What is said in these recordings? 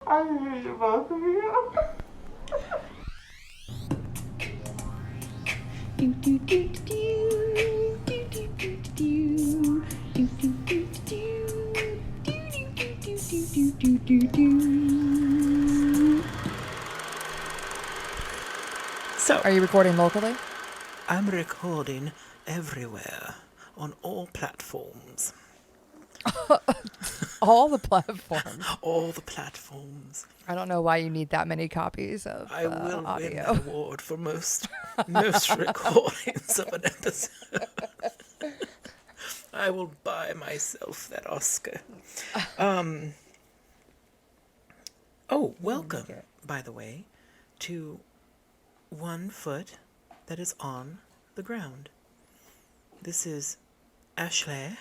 I hate both of you. So, Are you recording locally? I'm recording everywhere on all platforms. All the platforms. All the platforms. I don't know why you need that many copies of I will win that audio. award for most recordings of an episode. I will buy myself that Oscar. Welcome, by the way, to One Foot That Is on the Ground. This is Ashley.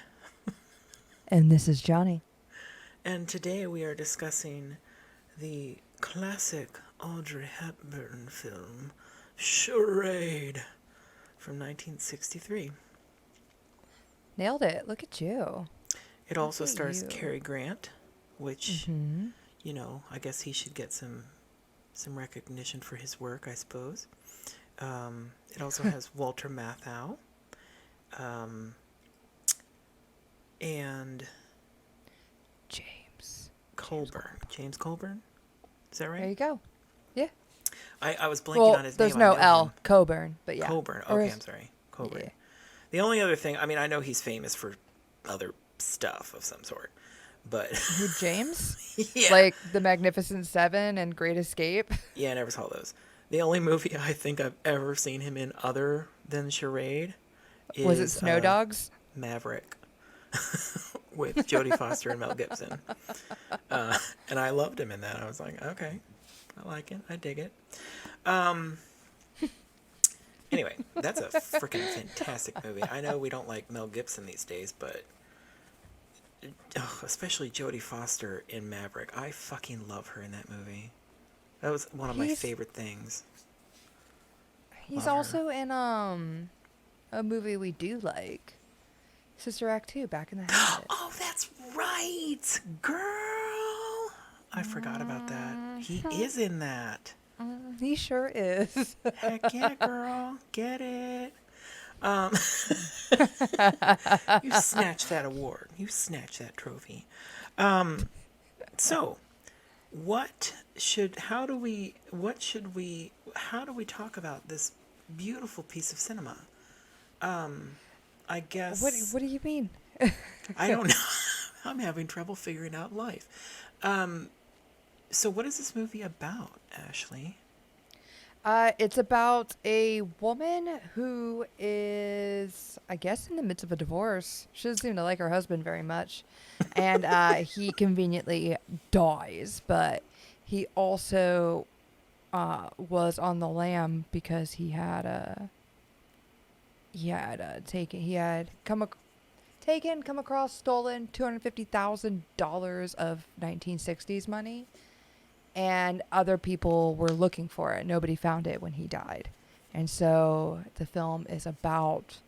And this is Johnny. And today we are discussing the classic Audrey Hepburn film, Charade, from 1963. Nailed it. Look at you. It also Look at stars you. Cary Grant, which, you know, I guess he should get some recognition for his work, I suppose. It also has Walter Matthau. And James Colburn. Is that right? There you go. Yeah. I was blanking on his name. There's no I know L. him. Coburn, but yeah. Coburn. Or Okay, is- I'm sorry. Coburn. Yeah. The only other thing, I mean, I know he's famous for other stuff of some sort, but Who, James? yeah. Like The Magnificent Seven and Great Escape? Yeah, I never saw those. The only movie I think I've ever seen him in other than Charade is Was it Snow Dogs? Maverick with Jodie Foster and Mel Gibson. And I loved him in that. I was like, okay, I like it. I dig it. Anyway, that's a freaking fantastic movie. I know we don't like Mel Gibson these days, but especially Jodie Foster in Maverick. I fucking love her in that movie. That was one of my favorite things. He's Love also in a movie we do like. Sister Act 2, Back in the Habit. Oh, that's right, girl. I forgot about that. He is in that. He sure is. Heck yeah, girl. Get it. You snatched that award. You snatched that trophy. So, how do we talk about this beautiful piece of cinema? I guess. What do you mean? I don't know. I'm having trouble figuring out life. So what is this movie about, Ashley? It's about a woman who is, I guess, in the midst of a divorce. She doesn't seem to like her husband very much. And he conveniently dies. But he also was on the lam because he had come across stolen $250,000 of 1960s money. And other people were looking for it. Nobody found it when he died. And so the film is about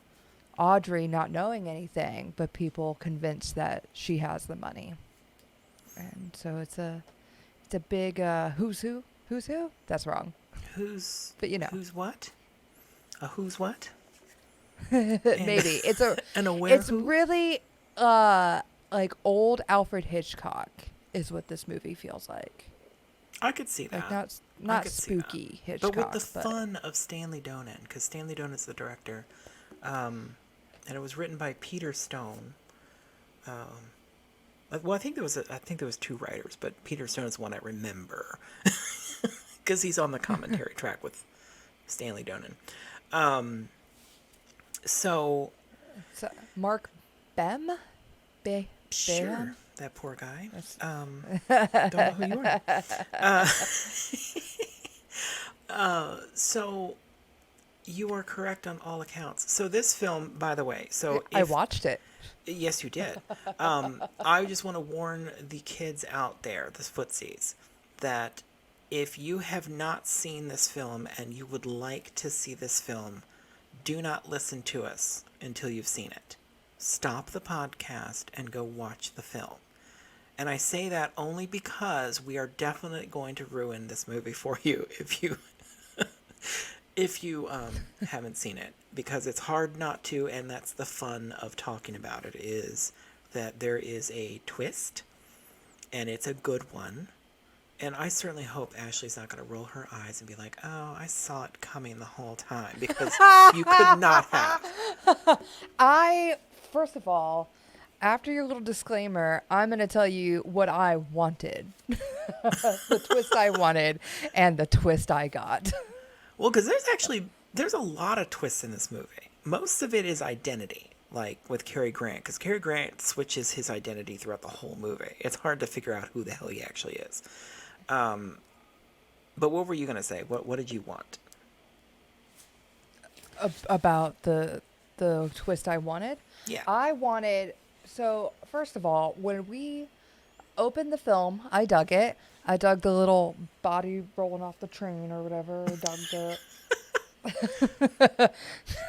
Audrey not knowing anything, but people convinced that she has the money. And so it's a big who's who? That's wrong. But who's what? A who's what? Maybe. It's really like old Alfred Hitchcock is what this movie feels like. I could see that. Like not spooky Hitchcock. But with the fun of Stanley Donen, because Stanley Donen's the director, and it was written by Peter Stone. Well, I think there was two writers, but Peter Stone is one I remember, because he's on the commentary track with Stanley Donen. So Mark Bem? Sure. That poor guy. Don't know who you are. So you are correct on all accounts. So this film, by the way, I watched it. Yes, you did. I just want to warn the kids out there, the footsies, that if you have not seen this film and you would like to see this film, do not listen to us until you've seen it. Stop the podcast and go watch the film. And I say that only because we are definitely going to ruin this movie for you if you haven't seen it, because it's hard not to, and that's the fun of talking about it, is that there is a twist, and it's a good one. And I certainly hope Ashley's not going to roll her eyes and be like, oh, I saw it coming the whole time, because you could not have. First of all, after your little disclaimer, I'm going to tell you what I wanted. The twist I wanted and the twist I got. Well, because there's a lot of twists in this movie. Most of it is identity, like with Cary Grant, because Cary Grant switches his identity throughout the whole movie. It's hard to figure out who the hell he actually is. But what were you going to say? What did you want? About the twist I wanted? Yeah. So, first of all, when we opened the film, I dug it. I dug the little body rolling off the train or whatever. I dug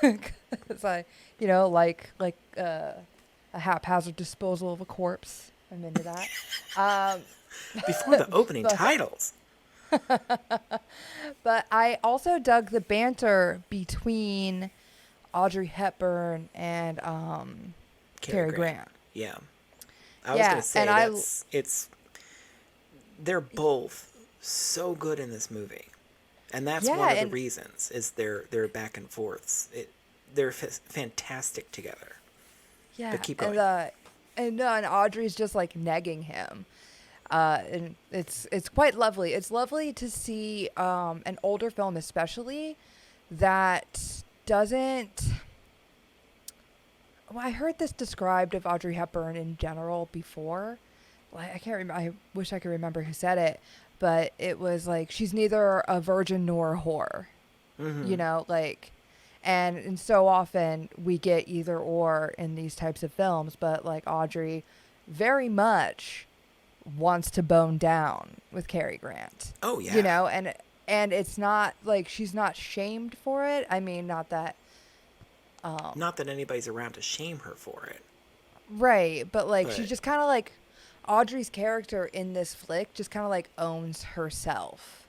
the... Because like a haphazard disposal of a corpse. I'm into that. Before the opening titles. But I also dug the banter between Audrey Hepburn and Cary Grant. Yeah. I was going to say they're both so good in this movie. And that's one of the reasons, is their back and forths. They're fantastic together. Yeah. But keep going. And Audrey's just like negging him. And it's quite lovely. It's lovely to see an older film, especially, that doesn't... Well, I heard this described of Audrey Hepburn in general before. I can't remember. I wish I could remember who said it, but it was like, she's neither a virgin nor a whore. Mm-hmm. And so often we get either or in these types of films, but like Audrey very much wants to bone down with Cary Grant. Oh yeah. And it's not like she's not shamed for it. I mean, not that anybody's around to shame her for it. Right, but she just kind of like, Audrey's character in this flick just kind of like owns herself.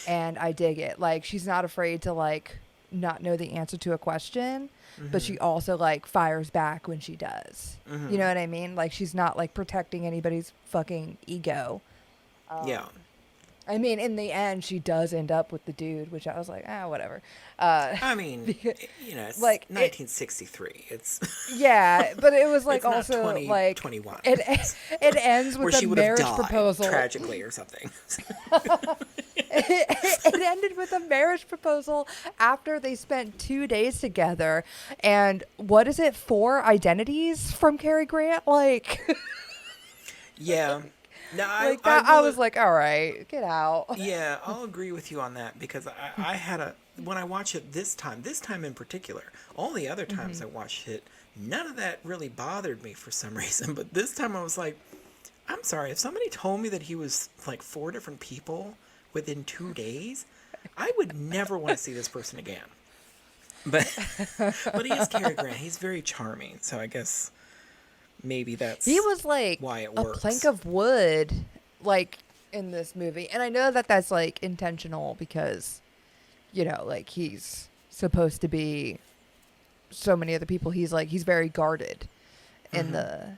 And I dig it. Like, she's not afraid to like not know the answer to a question, but she also like fires back when she does. You know what I mean? Like, she's not like protecting anybody's fucking ego. Yeah. I mean, in the end, she does end up with the dude, which I was like, whatever. I mean, it's like 1963. It's yeah, but it was like it's also not 2021. It ends with a marriage proposal tragically or something. It ended with a marriage proposal after they spent 2 days together, and what is it? 4 identities from Cary Grant, like. Yeah. No, I was like, all right, get out. Yeah, I'll agree with you on that, because I had when I watched it this time in particular, all the other times I watched it, none of that really bothered me for some reason. But this time I was like, I'm sorry, if somebody told me that he was like 4 different people within 2 days, I would never want to see this person again. But he is Cary Grant. He's very charming, so I guess maybe that's he was like why it a works. plank of wood, like, in this movie. And I know that that's like intentional because, like, he's supposed to be so many other people. He's very guarded in the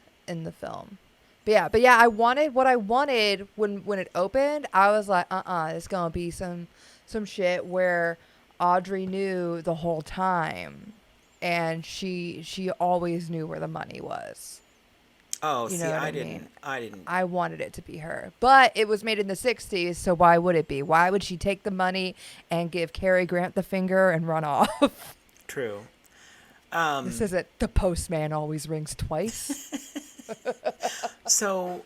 film. But yeah, I wanted what I wanted when it opened. I was like, it's gonna be some shit where Audrey knew the whole time, and she always knew where the money was. Oh, I didn't. I wanted it to be her. But it was made in the 60s, so why would it be? Why would she take the money and give Cary Grant the finger and run off? True. This isn't The Postman Always Rings Twice. So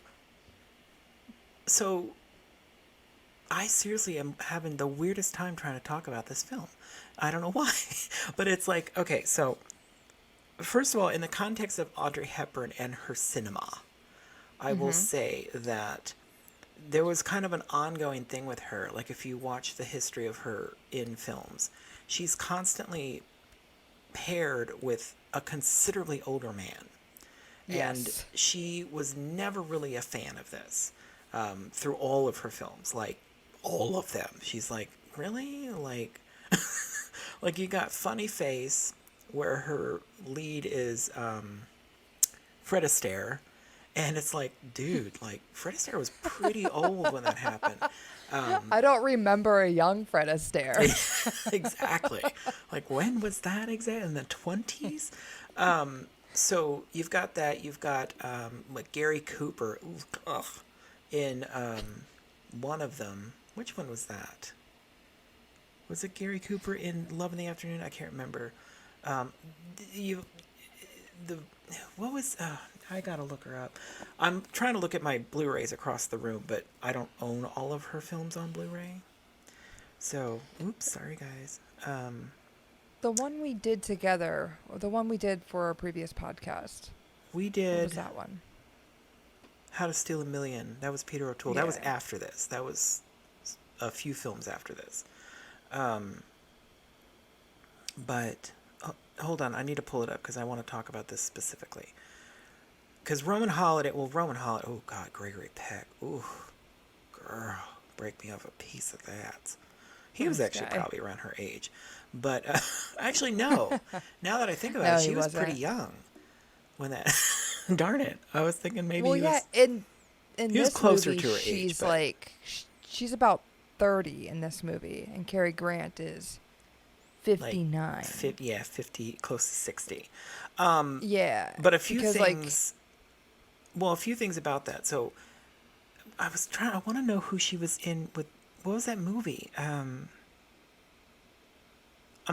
I seriously am having the weirdest time trying to talk about this film. I don't know why. But it's like, okay, so first of all, in the context of Audrey Hepburn and her cinema, I will say that there was kind of an ongoing thing with her. Like, if you watch the history of her in films, she's constantly paired with a considerably older man. And Yes. she was never really a fan of this through all of her films, like all of them. She's like, really? Like, like you got Funny Face, where her lead is Fred Astaire. And it's like, dude, like Fred Astaire was pretty old when that happened. I don't remember a young Fred Astaire. Exactly. Like, when was that exactly? In the 20s? So you've got that. You've got like Gary Cooper in one of them. Which one was that? Was it Gary Cooper in Love in the Afternoon? I can't remember. You the what was I gotta look her up. I'm trying to look at my Blu-rays across the room, but I don't own all of her films on Blu-ray. So, oops, sorry guys. The one we did together, or the one we did for our previous podcast. We What did was that one? How to Steal a Million. That was Peter O'Toole. That was Yeah. after this. That was a few films after this. But hold on, I need to pull it up because I want to talk about this specifically. Because Roman Holiday, oh God, Gregory Peck. Ooh, girl, break me off a piece of that. He was This actually guy. probably around her age. But actually, no. Now that I think about No, it, he she was wasn't. pretty young when that. Darn it. I was thinking maybe Well, he yeah, was. in he was this closer movie, to her age, she's but- like, she's about 30 in this movie, and Cary Grant is 59. 50, close to 60. Yeah. But a few because, things. Well, a few things about that. So, I want to know who she was in with. What was that movie? I'm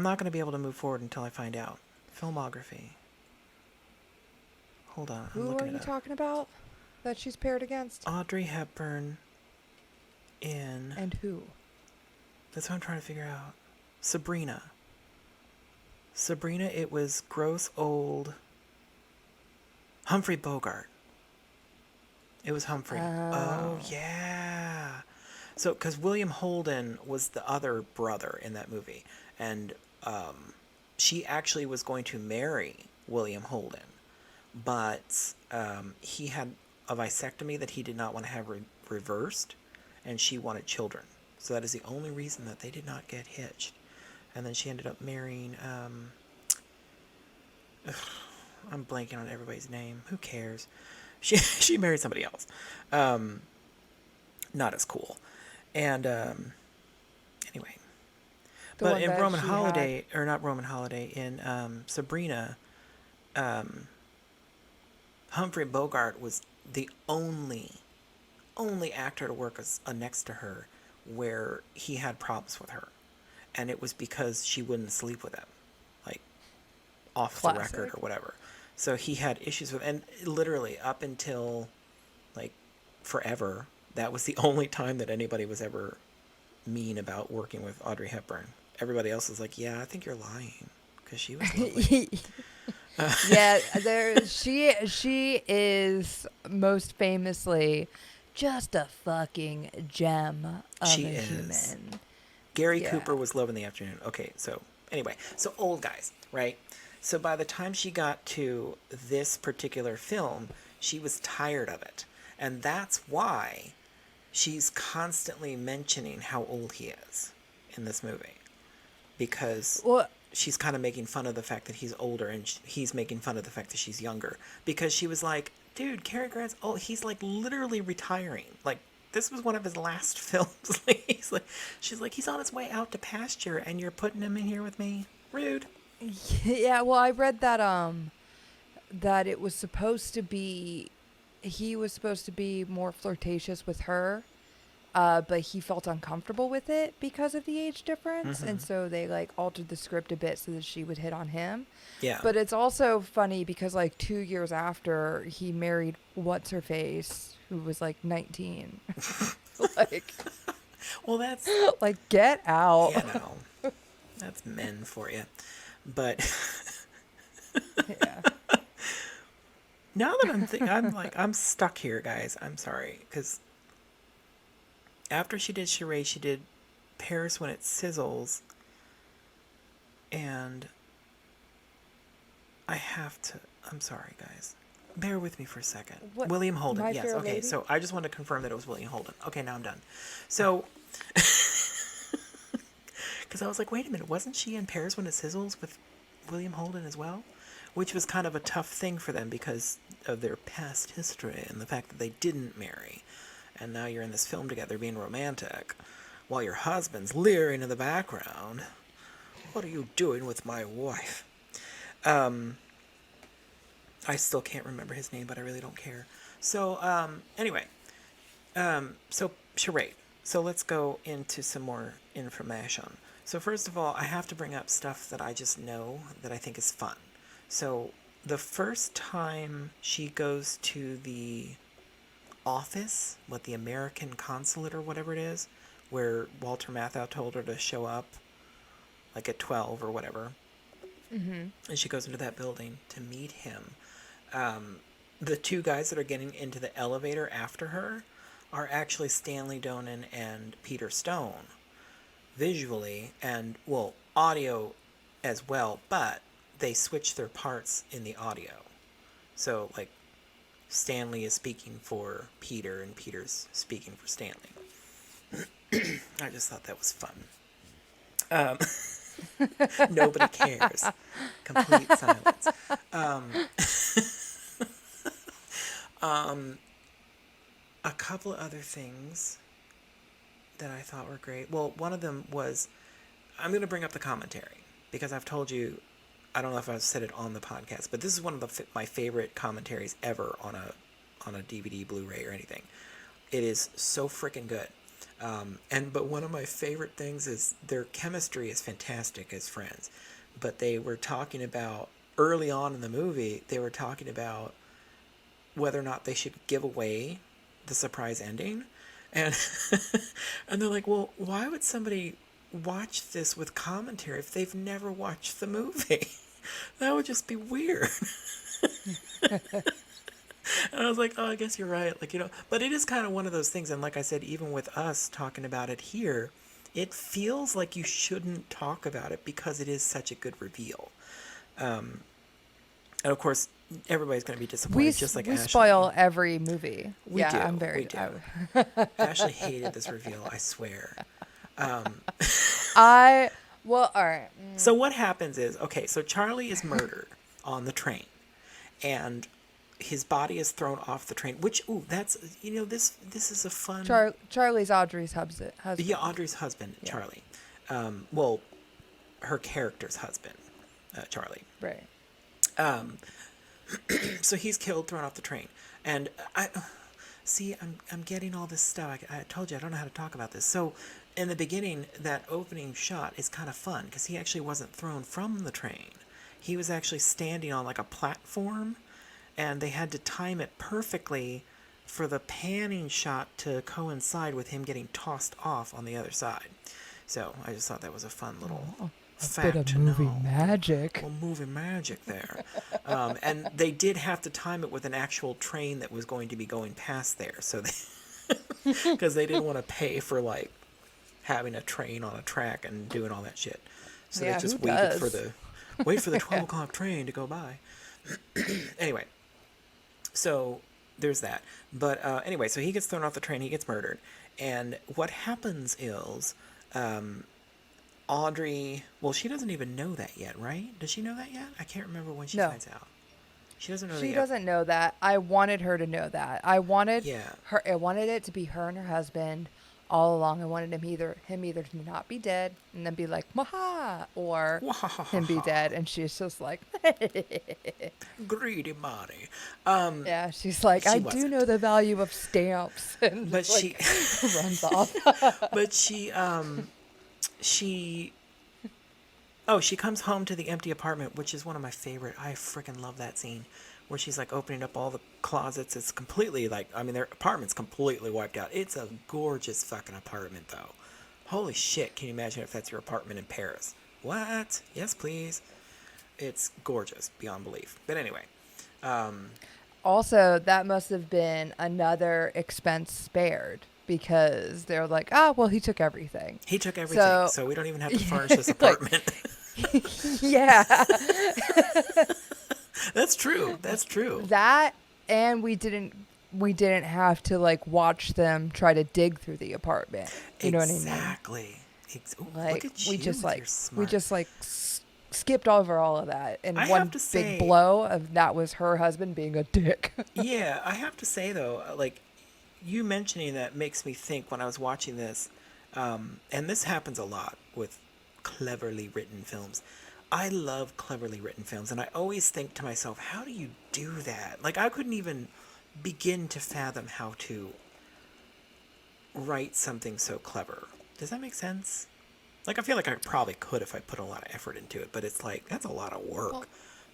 not going to be able to move forward until I find out. Filmography. Hold on, I'm Who looking are it you up. talking about that she's paired against? Audrey Hepburn in. And who? That's what I'm trying to figure out. Sabrina. It was gross old Humphrey Bogart. It was Humphrey. Oh, yeah. So, because William Holden was the other brother in that movie. And she actually was going to marry William Holden. But he had a vasectomy that he did not want to have reversed. And she wanted children. So that is the only reason that they did not get hitched. And then she ended up marrying... I'm blanking on everybody's name. Who cares? She married somebody else. Not as cool. And anyway. The But one in that Roman she Holiday, or not Roman Holiday, in Sabrina, Humphrey Bogart was the only actor to work next to her where he had problems with her. And it was because she wouldn't sleep with him. Like, off the record Classic. or whatever. So he had issues with, and literally up until like forever, that was the only time that anybody was ever mean about working with Audrey Hepburn. Everybody else was like, yeah, I think you're lying, because she was lovely. Yeah, she is most famously just a fucking gem of She a is. human. Gary Yeah. Cooper was Love in the Afternoon. Okay, so anyway, so old guys, right? So by the time she got to this particular film, she was tired of it. And that's why she's constantly mentioning how old he is in this movie. Because Well, she's kind of making fun of the fact that he's older, and he's making fun of the fact that she's younger. Because she was like, dude, Cary Grant's old. He's like literally retiring. Like, this was one of his last films. She's like, he's on his way out to pasture, and you're putting him in here with me? Rude. yeah, well, I read that that it was supposed to be he was supposed to be more flirtatious with her, but he felt uncomfortable with it because of the age difference, and so they like altered the script a bit so that she would hit on him. Yeah. But it's also funny because like 2 years after he married what's her face, who was like 19. like Well, that's, like get out. you know, that's men for you. But Yeah. now that I'm stuck here, guys. I'm sorry. Because after she did Charade, she did Paris When It Sizzles. And I'm sorry, guys. bear with me for a second. What? William Holden. My Yes. Fair Okay. Lady? So I just wanted to confirm that it was William Holden. Okay, now I'm done. So, because I was like, wait a minute, wasn't she in Paris When It Sizzles with William Holden as well? Which was kind of a tough thing for them because of their past history and the fact that they didn't marry. And now you're in this film together being romantic while your husband's leering in the background. What are you doing with my wife? I still can't remember his name, but I really don't care. So, anyway. So, Charade. So let's go into some more information. So first of all, I have to bring up stuff that I just know that I think is fun. So the first time she goes to the office, the American consulate or whatever it is, where Walter Matthau told her to show up, like at 12 or whatever. Mm-hmm. And she goes into that building to meet him. The two guys that are getting into the elevator after her are actually Stanley Donen and Peter Stone, visually, and, well, audio as well, but they switch their parts in the audio. So, like, Stanley is speaking for Peter, and Peter's speaking for Stanley. I just thought that was fun. Nobody cares. Complete silence. A couple of other things that I thought were great. Well, one of them was, I'm going to bring up the commentary because I've told you, I don't know if I've said it on the podcast, but this is one of my favorite commentaries ever on a DVD, Blu-ray, or anything. It is so freaking good. But one of my favorite things is their chemistry is fantastic as friends. But they were talking about, early on in the movie, they were talking about whether or not they should give away the surprise ending. And and they're like, well, why would somebody watch this with commentary if they've never watched the movie? That would just be weird. And I was like, oh, I guess you're right. Like, but it is kind of one of those things. And like I said, even with us talking about it here, it feels like you shouldn't talk about it because it is such a good reveal. And of course, everybody's going to be disappointed, just like we Ashley. spoil every movie. We do. I'm very. We do. Ashley hated this reveal, I swear. Well, all right. So what happens is, okay, so Charlie is murdered on the train, and his body is thrown off the train. Which, that's this is a fun. Charlie's Audrey's husband. Yeah, Audrey's husband, yeah. Charlie. Her character's husband, Charlie. Right. So he's killed, thrown off the train, and I'm getting all this stuff. I told you I don't know how to talk about this. So in the beginning, that opening shot is kind of fun because he actually wasn't thrown from the train. He was actually standing on like a platform, and they had to time it perfectly for the panning shot to coincide with him getting tossed off on the other side. So I just thought that was a fun little fact bit of to movie know. magic. Well, movie magic there. And they did have to time it with an actual train that was going to be going past there. So because they didn't want to pay for like having a train on a track and doing all that shit. So Yeah, they just who waited does? for the 12 o'clock train to go by. Anyway, so there's that. But anyway, so he gets thrown off the train, he gets murdered. And what happens is Audrey, well, she doesn't even know that yet, right? Does she know that yet? I can't remember when she finds out. She doesn't know that yet. She doesn't know that. I wanted her to know that. I wanted her. I wanted it to be her and her husband all along. I wanted him either to not be dead and then be like, maha, or him be dead. And she's just like, greedy Marty. Yeah, she's like, I do know the value of stamps. And but she runs off. But she comes home to the empty apartment, which is one of my favorite. I freaking love that scene where she's like opening up all the closets. It's completely their apartment's completely wiped out. It's a gorgeous fucking apartment though. Holy shit, can you imagine if that's your apartment in Paris? What? Yes, please. It's gorgeous beyond belief. But anyway. Also, that must have been another expense spared. Because they're like, well, he took everything. He took everything, so we don't even have to furnish this apartment. Yeah. That's true. That's true. That And we didn't have to like watch them try to dig through the apartment. You know what I mean? Exactly. Ooh, Like look at we you just with your like we smart. just like skipped over all of that in I one have to big say, blow of that was her husband being a dick. yeah, I have to say though, like you mentioning that makes me think when I was watching this, and this happens a lot with cleverly written films. I love cleverly written films, and I always think to myself, how do you do that? Like I couldn't even begin to fathom how to write something so clever. Does that make sense? Like I feel like I probably could if I put a lot of effort into it, but it's like that's a lot of work. Well,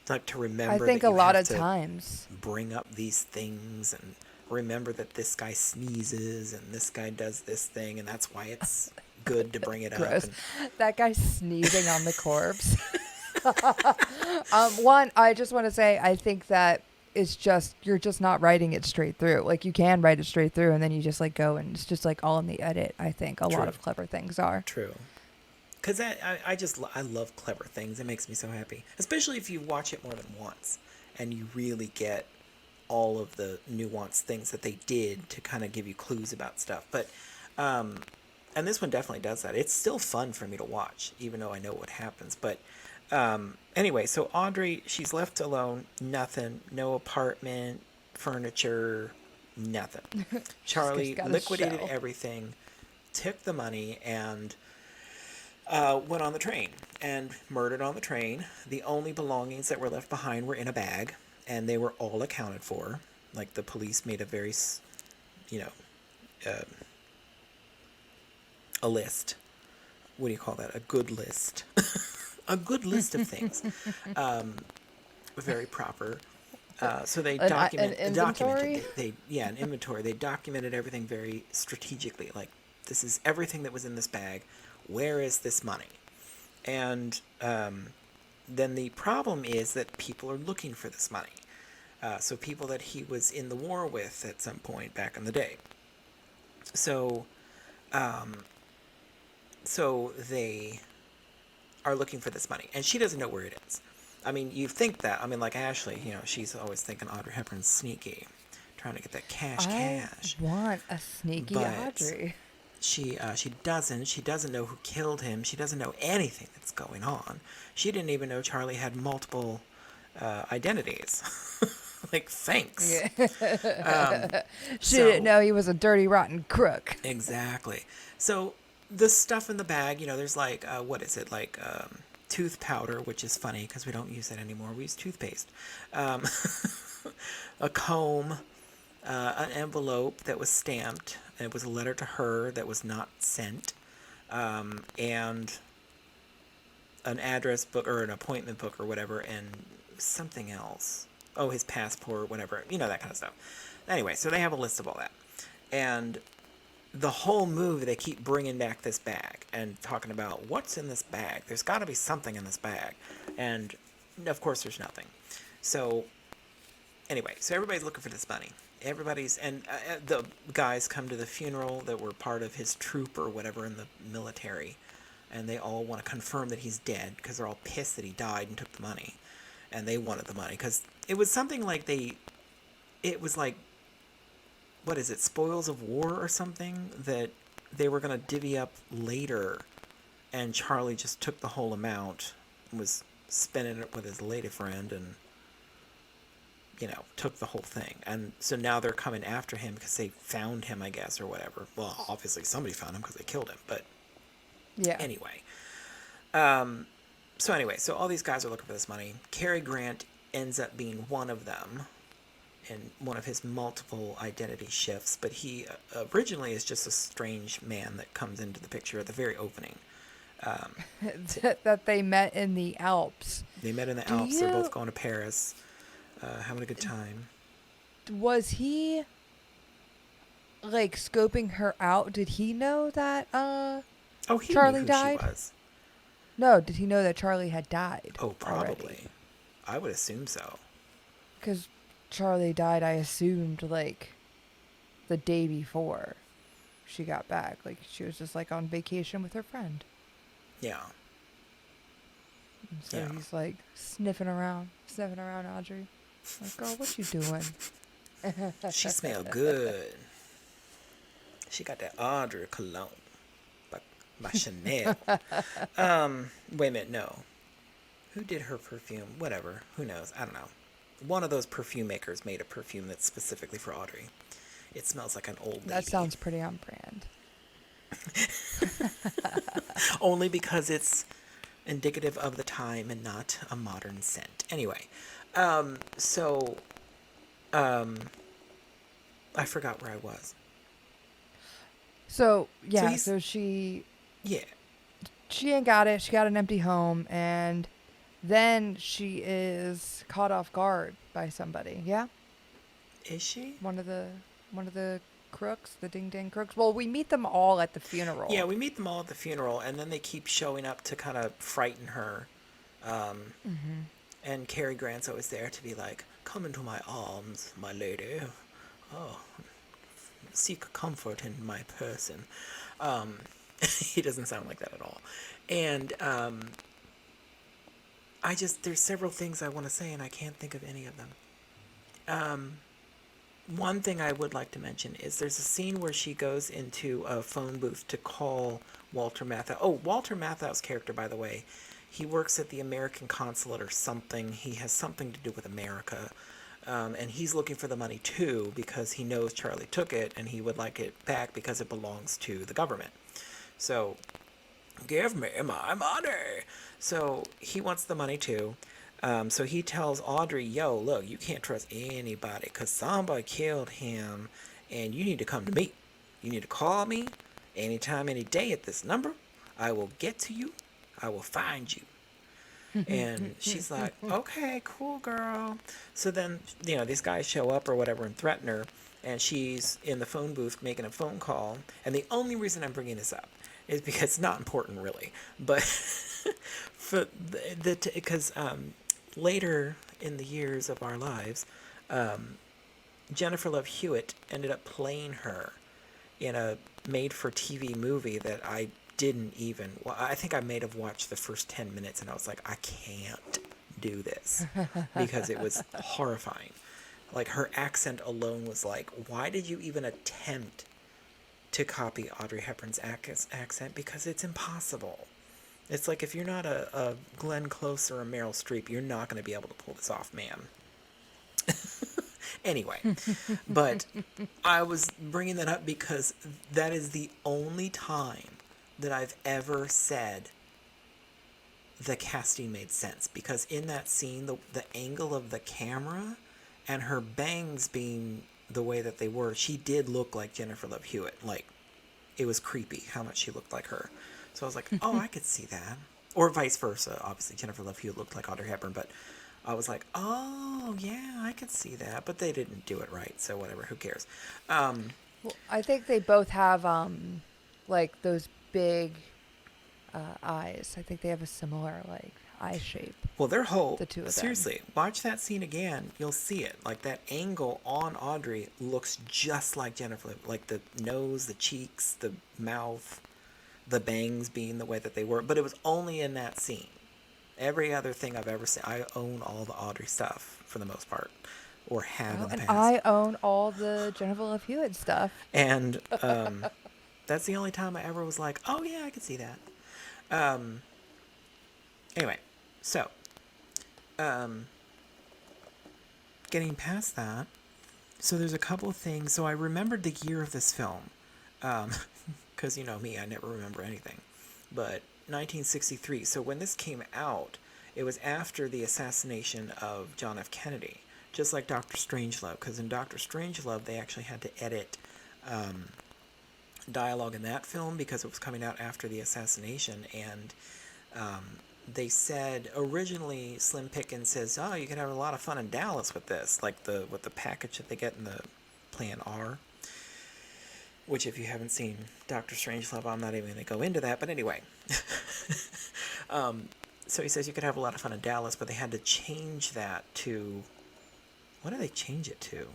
It's like to I remember think that a you lot have of to times. bring up these things and remember that this guy sneezes and this guy does this thing and that's why it's good to bring it up. Gross. And That guy sneezing on the corpse. One, I just want to say, I think that it's just, you're just not writing it straight through. Like, you can write it straight through, and then you just, like, go, and it's just, like, all in the edit, I think. A True. lot of clever things are. True. Because I love clever things. It makes me so happy. Especially if you watch it more than once and you really get all of the nuanced things that they did to kind of give you clues about stuff. But, and this one definitely does that. It's still fun for me to watch, even though I know what happens. But anyway, so Audrey, she's left alone. Nothing. No apartment, furniture, nothing. Charlie liquidated everything, took the money, and went on the train and murdered on the train. The only belongings that were left behind were in a bag, and they were all accounted for. Like the police made a very, a list. What do you call that? A good list. A good list of things. Very proper. So they An inventory? An inventory. They documented everything very strategically. Like, this is everything that was in this bag. Where is this money? And then the problem is that people are looking for this money. So people that he was in the war with at some point back in the day. So, so they are looking for this money, and she doesn't know where it is. I mean, you think that. I mean, like Ashley, she's always thinking Audrey Hepburn's sneaky, trying to get that cash. I want a sneaky Audrey. She doesn't know who killed him. She doesn't know anything that's going on. She didn't even know Charlie had multiple identities. Like, thanks. Yeah. She didn't know he was a dirty, rotten crook. Exactly. So the stuff in the bag, there's like, what is it? Like tooth powder, which is funny because we don't use that anymore. We use toothpaste. A comb, an envelope that was stamped. It was a letter to her that was not sent. And an address book or an appointment book or whatever, and something else. Oh, his passport, whatever. That kind of stuff. Anyway, so they have a list of all that. And the whole movie, they keep bringing back this bag and talking about what's in this bag. There's got to be something in this bag. And, of course, there's nothing. So, anyway, so everybody's looking for this money. And the guys come to the funeral that were part of his troop or whatever in the military. And they all want to confirm that he's dead because they're all pissed that he died and took the money. And they wanted the money because it was something like it was like, what is it, spoils of war or something that they were going to divvy up later. And Charlie just took the whole amount and was spending it with his lady friend and, took the whole thing. And so now they're coming after him because they found him, I guess, or whatever. Well, obviously somebody found him because they killed him, but yeah. Anyway. So all these guys are looking for this money. Cary Grant ends up being one of them in one of his multiple identity shifts, but he originally is just a strange man that comes into the picture at the very opening. That they met in the Alps. They met in the Alps. They're both going to Paris, having a good time. Was he, like, scoping her out? Did he know that He Charlie knew who died? she was. No, did he know that Charlie had died? Oh, probably. Already? I would assume so. Because Charlie died, I assumed, like, the day before she got back. Like, she was just, like, on vacation with her friend. Yeah. And so he's, like, sniffing around Audrey. Like, girl, what you doing? She smelled good. She got that Audrey cologne by Chanel. Wait a minute, no. Who did her perfume? Whatever. Who knows? I don't know. One of those perfume makers made a perfume that's specifically for Audrey. It smells like an old lady. That sounds pretty on brand. Only because it's indicative of the time and not a modern scent. Anyway, I forgot where I was. So, yeah, So so she Yeah. ain't got it. She got an empty home, and then she is caught off guard by somebody. Yeah? Is she? One of the crooks, the ding ding crooks. Well, we meet them all at the funeral. Yeah, we meet them all at the funeral, and then they keep showing up to kind of frighten her. And Cary Grant's always there to be like, "Come into my arms, my lady. Oh, seek comfort in my person." He doesn't sound like that at all. And there's several things I want to say, and I can't think of any of them. One thing I would like to mention is there's a scene where she goes into a phone booth to call Walter Matthau. Oh, Walter Matthau's character, by the way, he works at the American consulate or something. He has something to do with America. And he's looking for the money too because he knows Charlie took it and he would like it back because it belongs to the government. So, give me my money. So he wants the money too. So he tells Audrey, "Yo, look, you can't trust anybody because somebody killed him and you need to come to me. You need to call me anytime, any day at this number. I will get to you. I will find you." And she's like, "Okay, cool, girl." So then, these guys show up or whatever and threaten her. And she's in the phone booth making a phone call. And the only reason I'm bringing this up is because it's not important, really. But because later in the years of our lives, Jennifer Love Hewitt ended up playing her in a made-for-TV movie that I didn't even... Well, I think I may have watched the first 10 minutes and I was like, I can't do this. Because it was horrifying. Like, her accent alone was like, why did you even attempt to copy Audrey Hepburn's accent? Because it's impossible. It's like if you're not a Glenn Close or a Meryl Streep, you're not going to be able to pull this off, man. Anyway, but I was bringing that up because that is the only time that I've ever said the casting made sense. Because in that scene, the angle of the camera and her bangs being the way that they were, she did look like Jennifer Love Hewitt. Like, it was creepy how much she looked like her. So I was like, oh, I could see that. Or vice versa. Obviously, Jennifer Love Hewitt looked like Audrey Hepburn, but I was like, oh, yeah, I could see that. But they didn't do it right, so whatever, who cares? Well, I think they both have, like, those big eyes. I think they have a similar, like, eye shape. Well, their whole... The two of them. Seriously, watch that scene again. You'll see it. Like, that angle on Audrey looks just like Jennifer. Like, the nose, the cheeks, the mouth, the bangs being the way that they were. But it was only in that scene. Every other thing I've ever seen, I own all the Audrey stuff for the most part, or have in the And past. I own all the Jennifer Love Hewitt stuff. And that's the only time I ever was like, oh yeah, I could see that. Anyway, so getting past that, so there's a couple of things. So I remembered the year of this film, because you know me, I never remember anything. But 1963. So when this came out, it was after the assassination of John F. Kennedy, just like Dr. Strangelove. Because in Dr. Strangelove, they actually had to edit dialogue in that film because it was coming out after the assassination. And they said originally, Slim Pickens says, "Oh, you could have a lot of fun in Dallas with this, like with the package that they get in the Plan R." Which, if you haven't seen Dr. Strangelove, I'm not even going to go into that. But anyway. So he says you could have a lot of fun in Dallas, but they had to change that to... What did they change it to?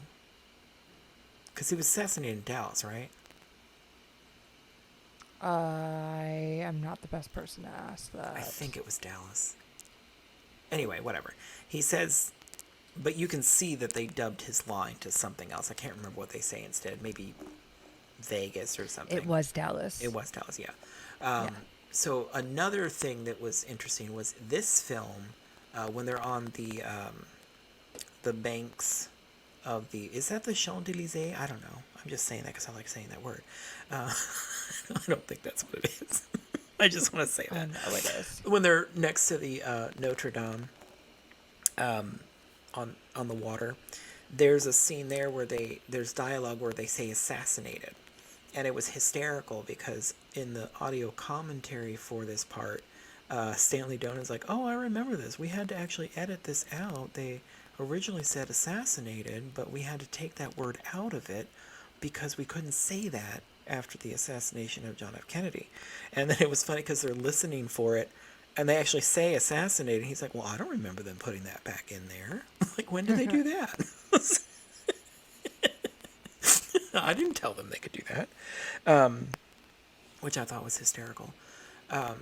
Because he was assassinated in Dallas, right? I am not the best person to ask that. I think it was Dallas. Anyway, whatever. He says but you can see that they dubbed his line to something else. I can't remember what they say instead. Maybe Vegas or something. It was Dallas. It was Dallas, yeah. Yeah. So another thing that was interesting was this film, when they're on the banks of the, is that the Champs-Élysées? I don't know. I'm just saying that because I like saying that word. I don't think that's what it is. I just want to say that. Oh, it is. When they're next to the Notre Dame, on the water, there's a scene there where there's dialogue where they say assassinated. And it was hysterical because in the audio commentary for this part, Stanley Donen's like, oh, I remember this. We had to actually edit this out. They originally said assassinated, but we had to take that word out of it because we couldn't say that after the assassination of John F. Kennedy. And then it was funny because they're listening for it, and they actually say assassinated. He's like, well, I don't remember them putting that back in there. Like, when did they do that? I didn't tell them they could do that, which I thought was hysterical. And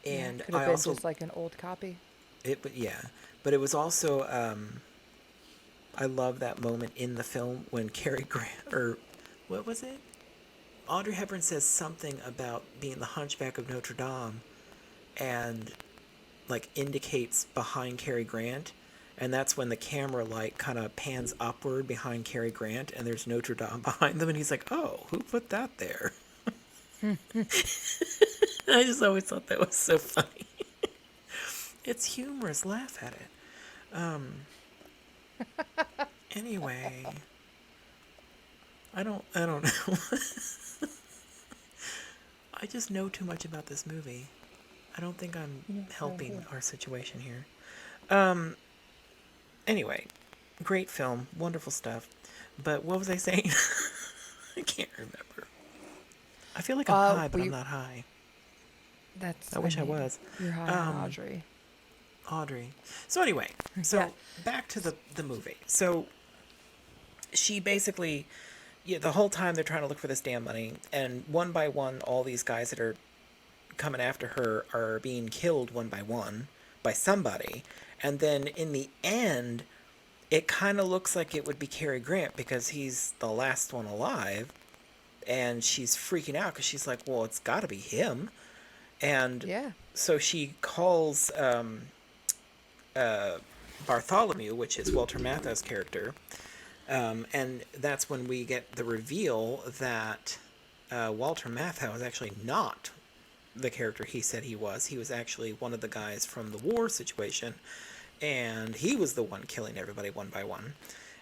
Could have I been also just like an old copy. but it was also I love that moment in the film when Cary Grant, or what was it? Audrey Hepburn says something about being the Hunchback of Notre Dame, and like indicates behind Cary Grant. And that's when the camera like kind of pans upward behind Cary Grant, and there's Notre Dame behind them, and he's like, "Oh, who put that there?" I just always thought that was so funny. It's humorous. Laugh at it. Anyway, I don't know. I just know too much about this movie. I don't think I'm helping our situation here. Anyway, great film, wonderful stuff. But what was I saying? I can't remember. I feel like I'm high, but I'm not high. I wish I was. You're high on Audrey. So anyway, back to the movie. So she basically, the whole time they're trying to look for this damn money, and one by one, all these guys that are coming after her are being killed one by one by somebody. And then in the end, it kind of looks like it would be Cary Grant because he's the last one alive. And she's freaking out because she's like, well, it's got to be him. And so she calls Bartholomew, which is Walter Matthau's character. And that's when we get the reveal that Walter Matthau is actually not the character he said he was. He was actually one of the guys from the war situation. And he was the one killing everybody one by one.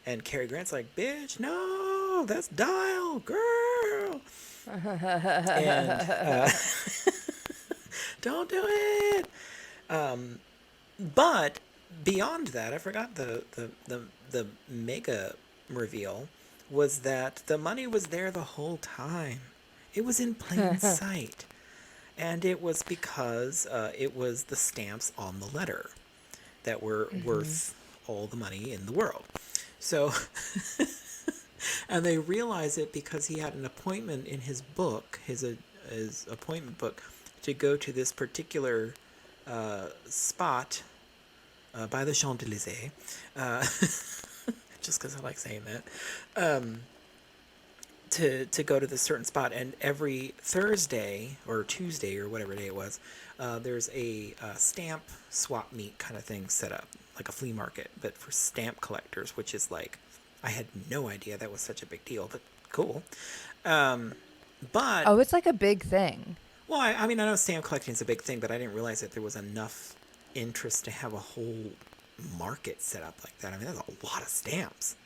And Cary Grant's like, bitch, no, that's Dial, girl. And don't do it. But beyond that, I forgot the mega reveal was that the money was there the whole time. It was in plain sight. And it was because it was the stamps on the letter that were worth all the money in the world. So, and they realized it because he had an appointment in his book, his appointment book, to go to this particular spot by the Champs-Élysées, just because I like saying that, to go to this certain spot. And every Thursday or Tuesday or whatever day it was, there's a stamp swap meet kind of thing set up, like a flea market, but for stamp collectors, which is like, I had no idea that was such a big deal, but cool. But it's like a big thing. Well, I mean, I know stamp collecting is a big thing, but I didn't realize that there was enough interest to have a whole market set up like that. I mean, that's a lot of stamps.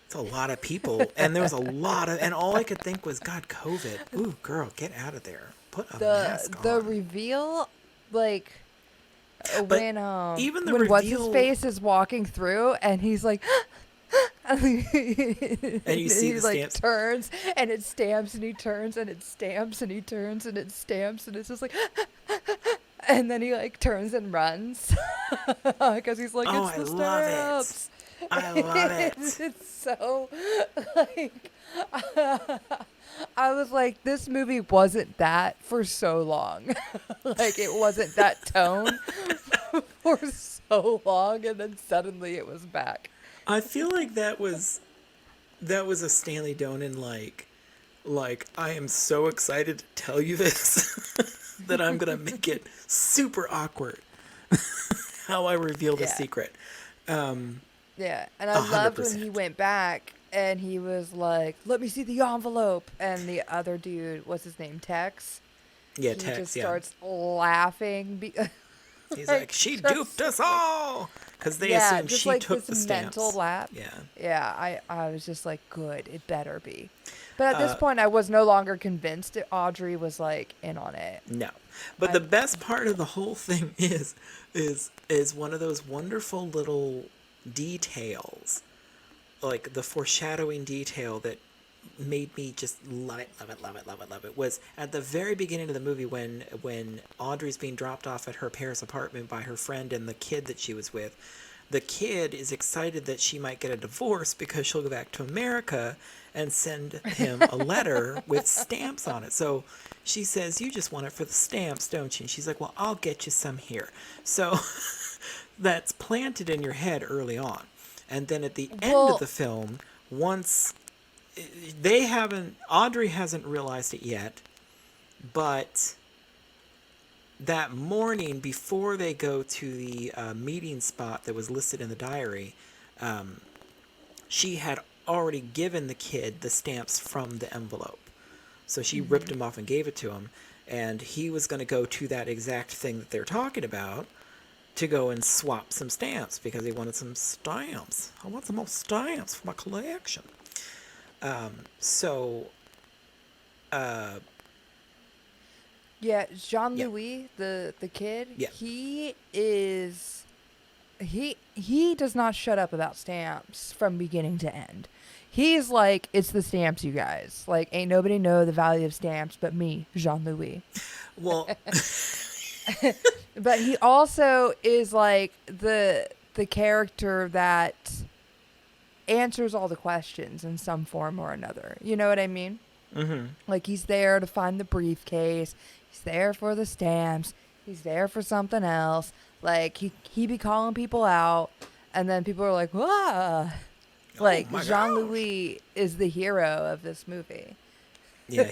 It's a lot of people, and there was a lot of, and all I could think was, God, COVID. Ooh, girl, get out of there. Put a mask on. The reveal, like, when even the when reveal, what's his face is walking through, and he's like, and you see the like stamps. Turns and it stamps, and he turns and it stamps, and he turns and it stamps, and it's just like, and then he like turns and runs because he's like, it's the stamps. I love it. It's so like. I was like, this movie wasn't that for so long. Like, it wasn't that tone for so long, and then suddenly it was back. I feel like that was a Stanley Donen like I am so excited to tell you this that I'm gonna make it super awkward how I reveal the Yeah. secret. Yeah, and I loved when he 100%. went back and he was like, "Let me see the envelope," and the other dude, what's his name, Tex? Yeah, He just Tex. Yeah, starts laughing. he's like, she duped us all because they yeah, assumed just she like took this the mental stamps. lap. Yeah. Yeah, I was just like, good, it better be. But at this Uh, point, I was no longer convinced that Audrey was like in on it. No, but I the best part of the whole thing is one of those wonderful little details, like the foreshadowing detail that made me just love it, love it, love it, love it, love it. Was at the very beginning of the movie when Audrey's being dropped off at her Paris apartment by her friend and the kid that she was with. The kid is excited that she might get a divorce because she'll go back to America and send him a letter with stamps on it. So she says, "You just want it for the stamps, don't you?" And she's like, "Well, I'll get you some here." So that's planted in your head early on. And then at the end of Well, the film, once Audrey hasn't realized it yet, but that morning before they go to the meeting spot that was listed in the diary, she had already given the kid the stamps from the envelope. So she ripped him off and gave it to him. And he was going to go to that exact thing that they're talking about to go and swap some stamps because he wanted some stamps. I want some more stamps for my collection. So, yeah, yeah, Jean-Louis, the kid, yeah. he does not shut up about stamps from beginning to end. He's like, it's the stamps, you guys. Like, ain't nobody know the value of stamps but me, Jean-Louis. Well, But he also is like the character that answers all the questions in some form or another. You know what I mean? mm-hmm. Like, he's there to find the briefcase. He's there for the stamps. He's there for something else. Like, he be calling people out, and then people are like, "Wah!" Like, Oh my Jean-Louis is the hero of this movie. Yeah,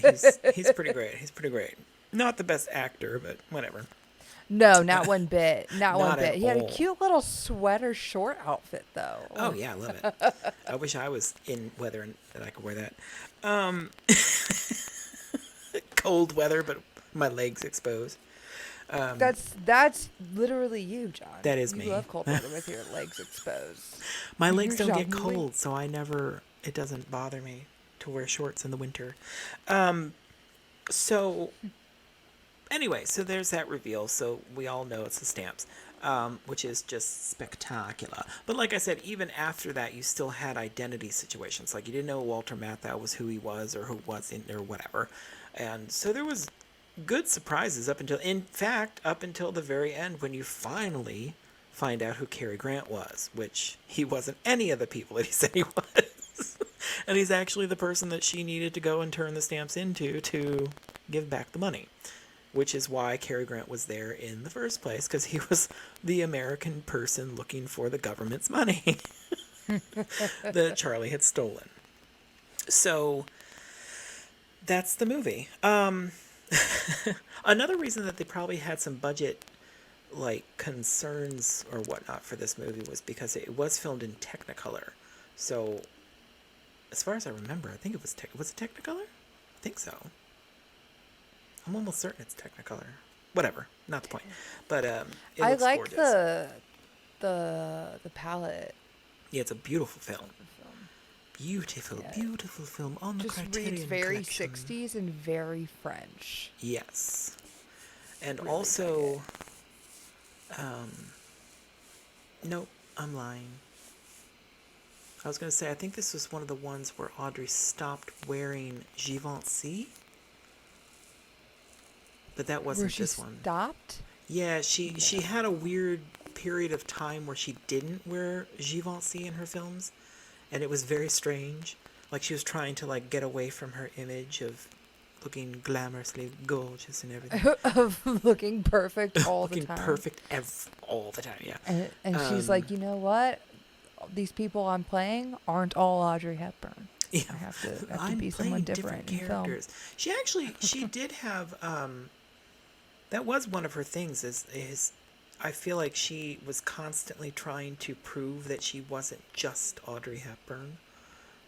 he's pretty great. He's pretty great. Not the best actor, but whatever. No, not one bit. Not one Not bit. at He had a all. cute little sweater short outfit, though. Oh yeah, I love it. I wish I was in weather and that I could wear that. Cold weather, but my legs exposed. That's literally you, John. That is you me. You love cold weather with your legs exposed. My legs You're don't get Jean-Louis. cold, so it doesn't bother me to wear shorts in the winter. So anyway, so there's that reveal. So we all know it's the stamps, which is just spectacular. But like I said, even after that, you still had identity situations. Like you didn't know Walter Matthau was who he was or who wasn't or whatever. And so there was good surprises up until the very end when you finally find out who Cary Grant was, which he wasn't any of the people that he said he was. And he's actually the person that she needed to go and turn the stamps into to give back the money, which is why Cary Grant was there in the first place, because he was the American person looking for the government's money that Charlie had stolen. So that's the movie. Another reason that they probably had some budget like concerns or whatnot for this movie was because it was filmed in Technicolor. So as far as I remember, I think it was was it Technicolor? I think so. I'm almost certain it's Technicolor. Whatever, not the point. But it I looks like gorgeous. the palette Yeah, it's a beautiful film. of the film. Beautiful, Yeah. beautiful film on the Just Criterion reads very Collection. 60s and very French. Yes. And Really also, nope, I'm lying. I was going to say, I think this was one of the ones where Audrey stopped wearing Givenchy. But that wasn't Where she this one. stopped? Yeah, she had a weird period of time where she didn't wear Givenchy in her films. And it was very strange. Like she was trying to like get away from her image of looking glamorously gorgeous and everything. Of looking perfect all the Looking time. perfect all the time, yeah. And she's like, you know what? These people I'm playing aren't all Audrey Hepburn. Yeah. I have to I'm be playing someone different in film. She did have, that was one of her things is I feel like she was constantly trying to prove that she wasn't just Audrey Hepburn.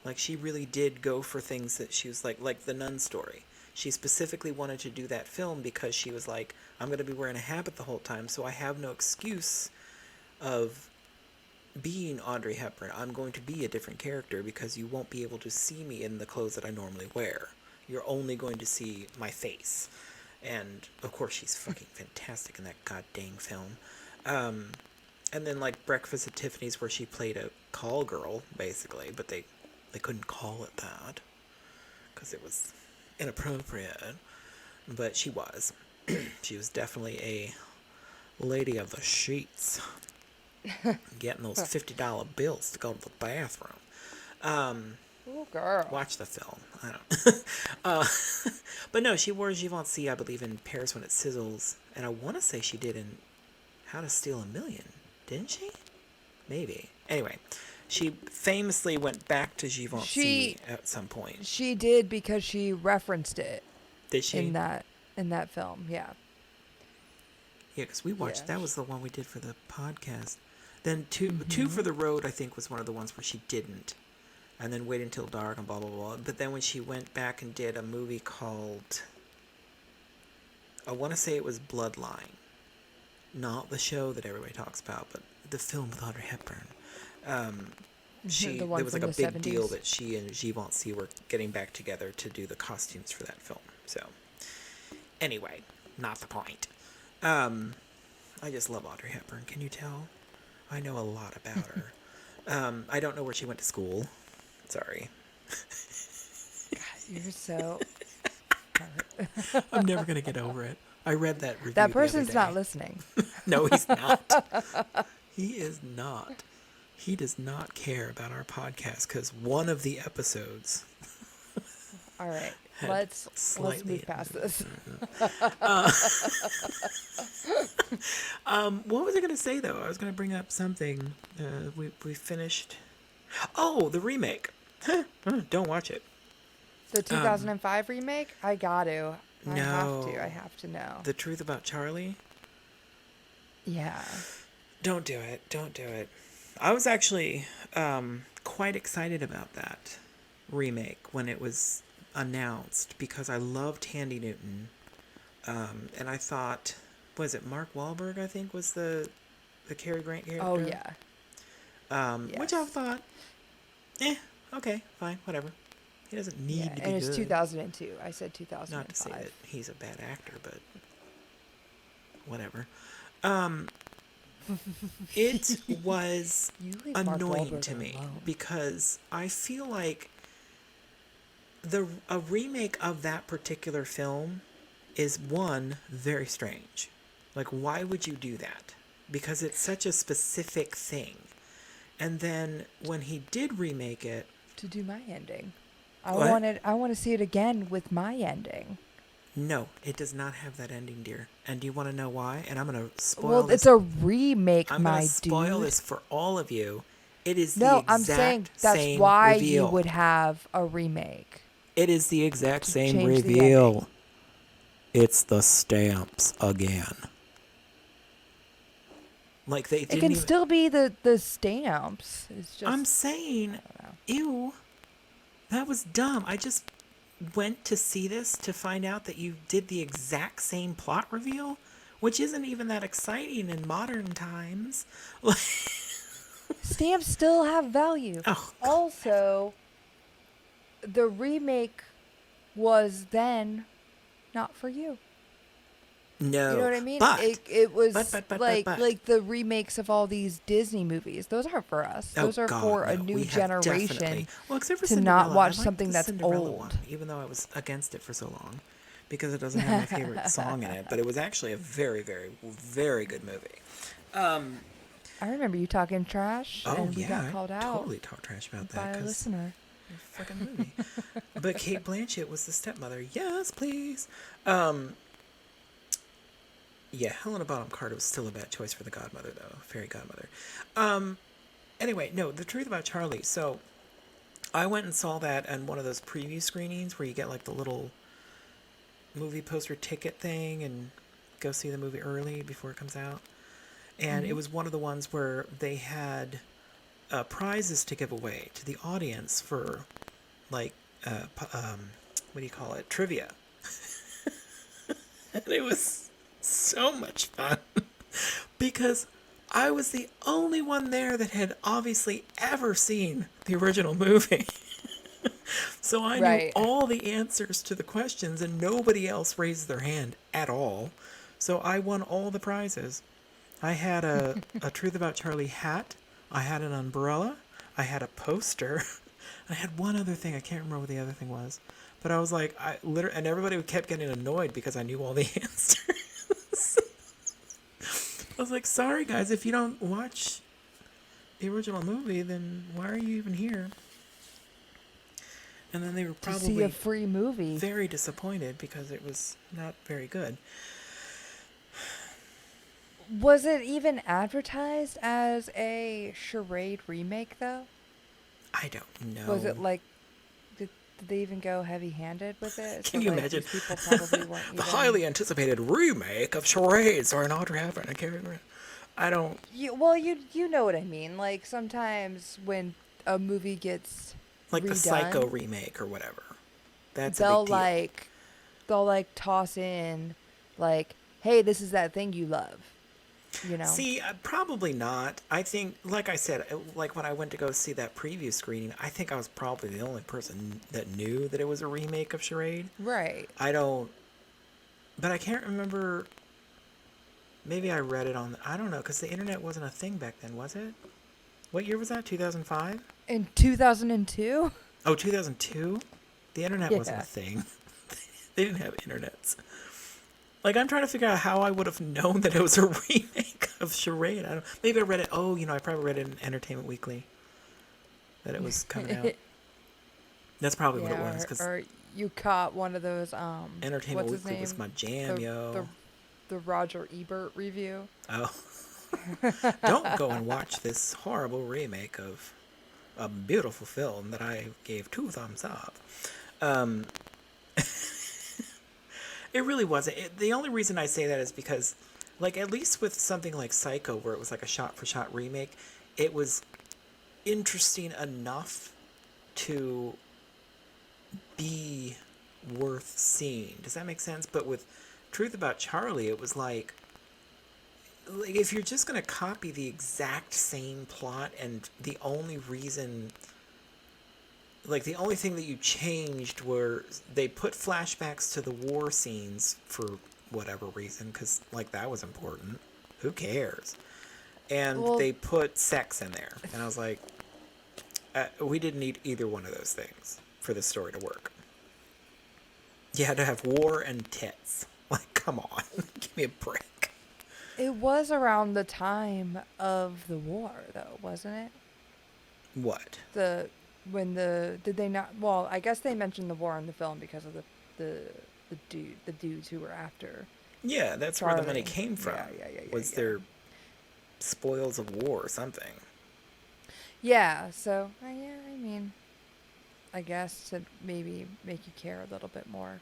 Like, she really did go for things that she was like the Nun Story. She specifically wanted to do that film because she was like, I'm going to be wearing a habit the whole time, so I have no excuse of being Audrey Hepburn. I'm going to be a different character because you won't be able to see me in the clothes that I normally wear. You're only going to see my face. And, of course, she's fucking fantastic in that goddamn film. And then, like, Breakfast at Tiffany's, where she played a call girl, basically, but they couldn't call it that because it was inappropriate. But she was. She was definitely a lady of the sheets. Getting those $50 bills to go to the bathroom. Oh, girl. Watch the film. I don't. But no, she wore Givenchy, I believe, in Paris When It Sizzles, and I want to say she did in How to Steal a Million, didn't she? Maybe. Anyway, she famously went back to Givenchy at some point. She did because she referenced it. Did she? In that film, yeah. Yeah, because we watched. That was the one we did for the podcast. Then two for the road, I think, was one of the ones where she didn't. And then Wait Until Dark and blah, blah, blah. But then when she went back and did a movie called, I want to say it was Bloodline. Not the show that everybody talks about, but the film with Audrey Hepburn. There was like a big 70s. deal that she and Givenchy were getting back together to do the costumes for that film. So, anyway, not the point. I just love Audrey Hepburn. Can you tell? I know a lot about her. I don't know where she went to school. Sorry. God, you're so... I'm never going to get over it. I read that review That the other person's day. not listening. No, he's not. He is not. He does not care about our podcast because one of the episodes... All right. Let's move past this. What was I going to say, though? I was going to bring up something. We finished... Oh, the remake. Don't watch it. The 2005 remake? I got to. I have to know. The Truth About Charlie? Yeah. Don't do it. Don't do it. I was actually quite excited about that remake when it was announced because I loved Tandy Newton. And I thought, was it Mark Wahlberg, I think, was the Cary Grant character? Oh, yeah. Yes. Which I thought, okay, fine, whatever. He doesn't need to be and it's good. 2002. I said 2005. Not to say that he's a bad actor, but whatever. It was annoying to me because I feel like a remake of that particular film is, one, very strange. Like, why would you do that? Because it's such a specific thing. And then when he did remake it, to do my ending. I want to see it again with my ending. No, it does not have that ending, dear. And do you want to know why? And I'm going to spoil Well, this. it's a remake, I'm my going dude. to spoil this for all of you. It is No, the exact I'm saying that's same why reveal. you would have a remake. It is the exact same change the reveal. It's the stamps again. Like they didn't It can even... still be the stamps. It's just I'm saying, ew, that was dumb. I just went to see this to find out that you did the exact same plot reveal, which isn't even that exciting in modern times. Stamps still have value. Oh, also, the remake was then not for you. no. You know what I mean? But, it was but. like the remakes of all these Disney movies. Those aren't for us. Those are for a new generation well, except for to Cinderella. not watch I liked something the that's Cinderella old. one, even though I was against it for so long because it doesn't have my favorite song in it. But it was actually a very, very, very good movie. I remember you talking trash, and we got called I out totally talk trash about that. by a listener. fucking movie. But Kate Blanchett was the stepmother. Yes, please. Yeah, Helena Bonham Carter was still a bad choice for the godmother, though. Fairy godmother. Anyway, no, The Truth About Charlie. So, I went and saw that on one of those preview screenings where you get, like, the little movie poster ticket thing and go see the movie early before it comes out. And it was one of the ones where they had prizes to give away to the audience for, like, what do you call it? Trivia. And it was so much fun because I was the only one there that had obviously ever seen the original movie. So I knew all the answers to the questions and nobody else raised their hand at all. So I won all the prizes. I had a Truth About Charlie hat. I had an umbrella. I had a poster. I had one other thing. I can't remember what the other thing was. But I was like, and everybody kept getting annoyed because I knew all the answers. I was like, sorry guys, if you don't watch the original movie, then why are you even here? And then they were probably to see a free movie. Very disappointed because it was not very good. Was it even advertised as a Charade remake, though? I don't know. Was it like, did they even go heavy-handed with it? Can you imagine? People probably weren't the highly anticipated remake of Charade starring Audrey Hepburn. I can't remember. I don't. You know what I mean. Like, sometimes when a movie gets like redone, the Psycho remake or whatever. That's a big deal. They'll toss in, like, hey, this is that thing you love. You know? See, probably not. I think, like I said, like when I went to go see that preview screening, I think I was probably the only person that knew that it was a remake of Charade. Right. But I can't remember. Maybe I read it on, I don't know, because the internet wasn't a thing back then, was it? What year was that, 2005? In 2002? Oh, 2002? The internet wasn't a thing. They didn't have internets. Like, I'm trying to figure out how I would have known that it was a remake of Charade. Maybe I read it. Oh, I probably read it in Entertainment Weekly. That it was coming out. That's probably what it was. Or you caught one of those, Entertainment what's his Weekly name? was my jam, yo. The Roger Ebert review. Oh. Don't go and watch this horrible remake of a beautiful film that I gave 2 thumbs up. It really wasn't. The only reason I say that is because, like, at least with something like Psycho, where it was like a shot-for-shot remake, it was interesting enough to be worth seeing. Does that make sense? But with Truth About Charlie, it was like if you're just going to copy the exact same plot and the only reason... Like, the only thing that you changed were they put flashbacks to the war scenes for whatever reason, because, like, that was important. Who cares? And they put sex in there. And I was like, we didn't need either one of those things for this story to work. You had to have war and tits. Like, come on. Give me a break. It was around the time of the war, though, wasn't it? What? Did they not? Well, I guess they mentioned the war in the film because of the dudes who were after. Yeah, that's Charlie. Where the money came from. Was their spoils of war or something? Yeah. So I mean, I guess to maybe make you care a little bit more,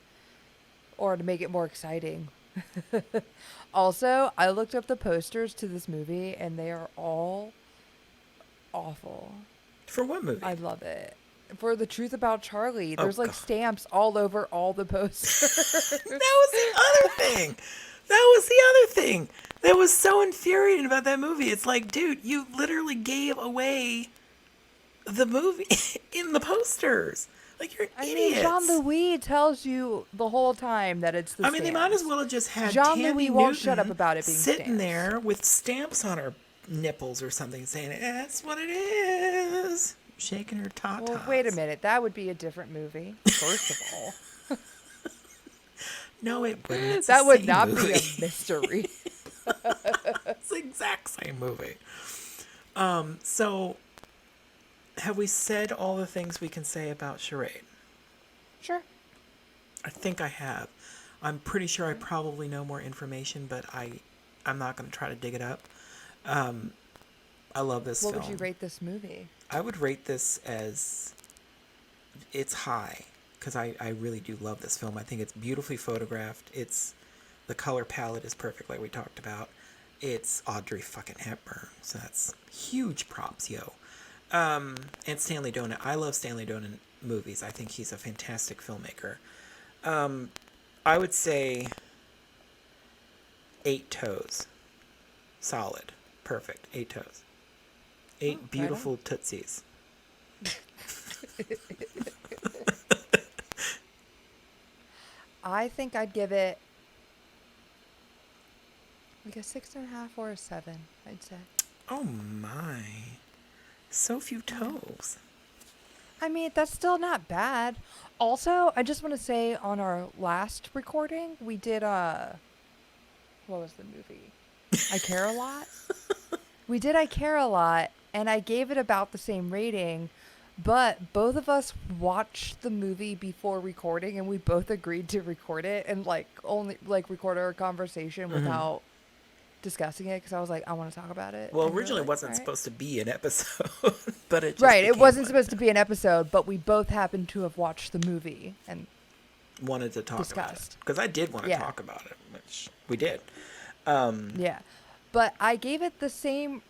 or to make it more exciting. Also, I looked up the posters to this movie, and they are all awful. For what movie? I love it. For The Truth About Charlie. There's stamps all over all the posters. That was the other thing. That was so infuriating about that movie. It's like, dude, you literally gave away the movie in the posters. Like, you're an idiot. Jean-Louis tells you the whole time that it's the stamps. They might as well have just had Jean-Louis won't shut up about it being sitting stamps. there with stamps on her nipples or something saying, that's what it is. Shaking her tatas. Well, wait a minute. That would be a different movie, first of all. No, it wouldn't. That would not be a mystery. It's the exact same movie. So, have we said all the things we can say about Charade? Sure. I think I have. I'm pretty sure I probably know more information, but I'm not going to try to dig it up. I love this film. What would you rate this movie? I would rate this as it's high because I really do love this film. I think it's beautifully photographed. The color palette is perfect, like we talked about. It's Audrey fucking Hepburn, so that's huge props, yo. And Stanley Donen. I love Stanley Donen movies. I think he's a fantastic filmmaker. I would say 8 toes. Solid. Perfect. 8 toes. 8 beautiful tootsies. I think I'd give it like a 6.5 or a 7, I'd say. Oh my. So few toes. I mean, that's still not bad. Also, I just want to say on our last recording, we did what was the movie? I Care a Lot. We did I Care a Lot, and I gave it about the same rating, but both of us watched the movie before recording, and we both agreed to record it and only record our conversation without discussing it, because I was like, I want to talk about it. Well, and originally it wasn't supposed to be an episode, but it just it wasn't supposed to be an episode, but we both happened to have watched the movie and wanted to talk about it. Because I did want to talk about it, which we did. Yeah. But I gave it the same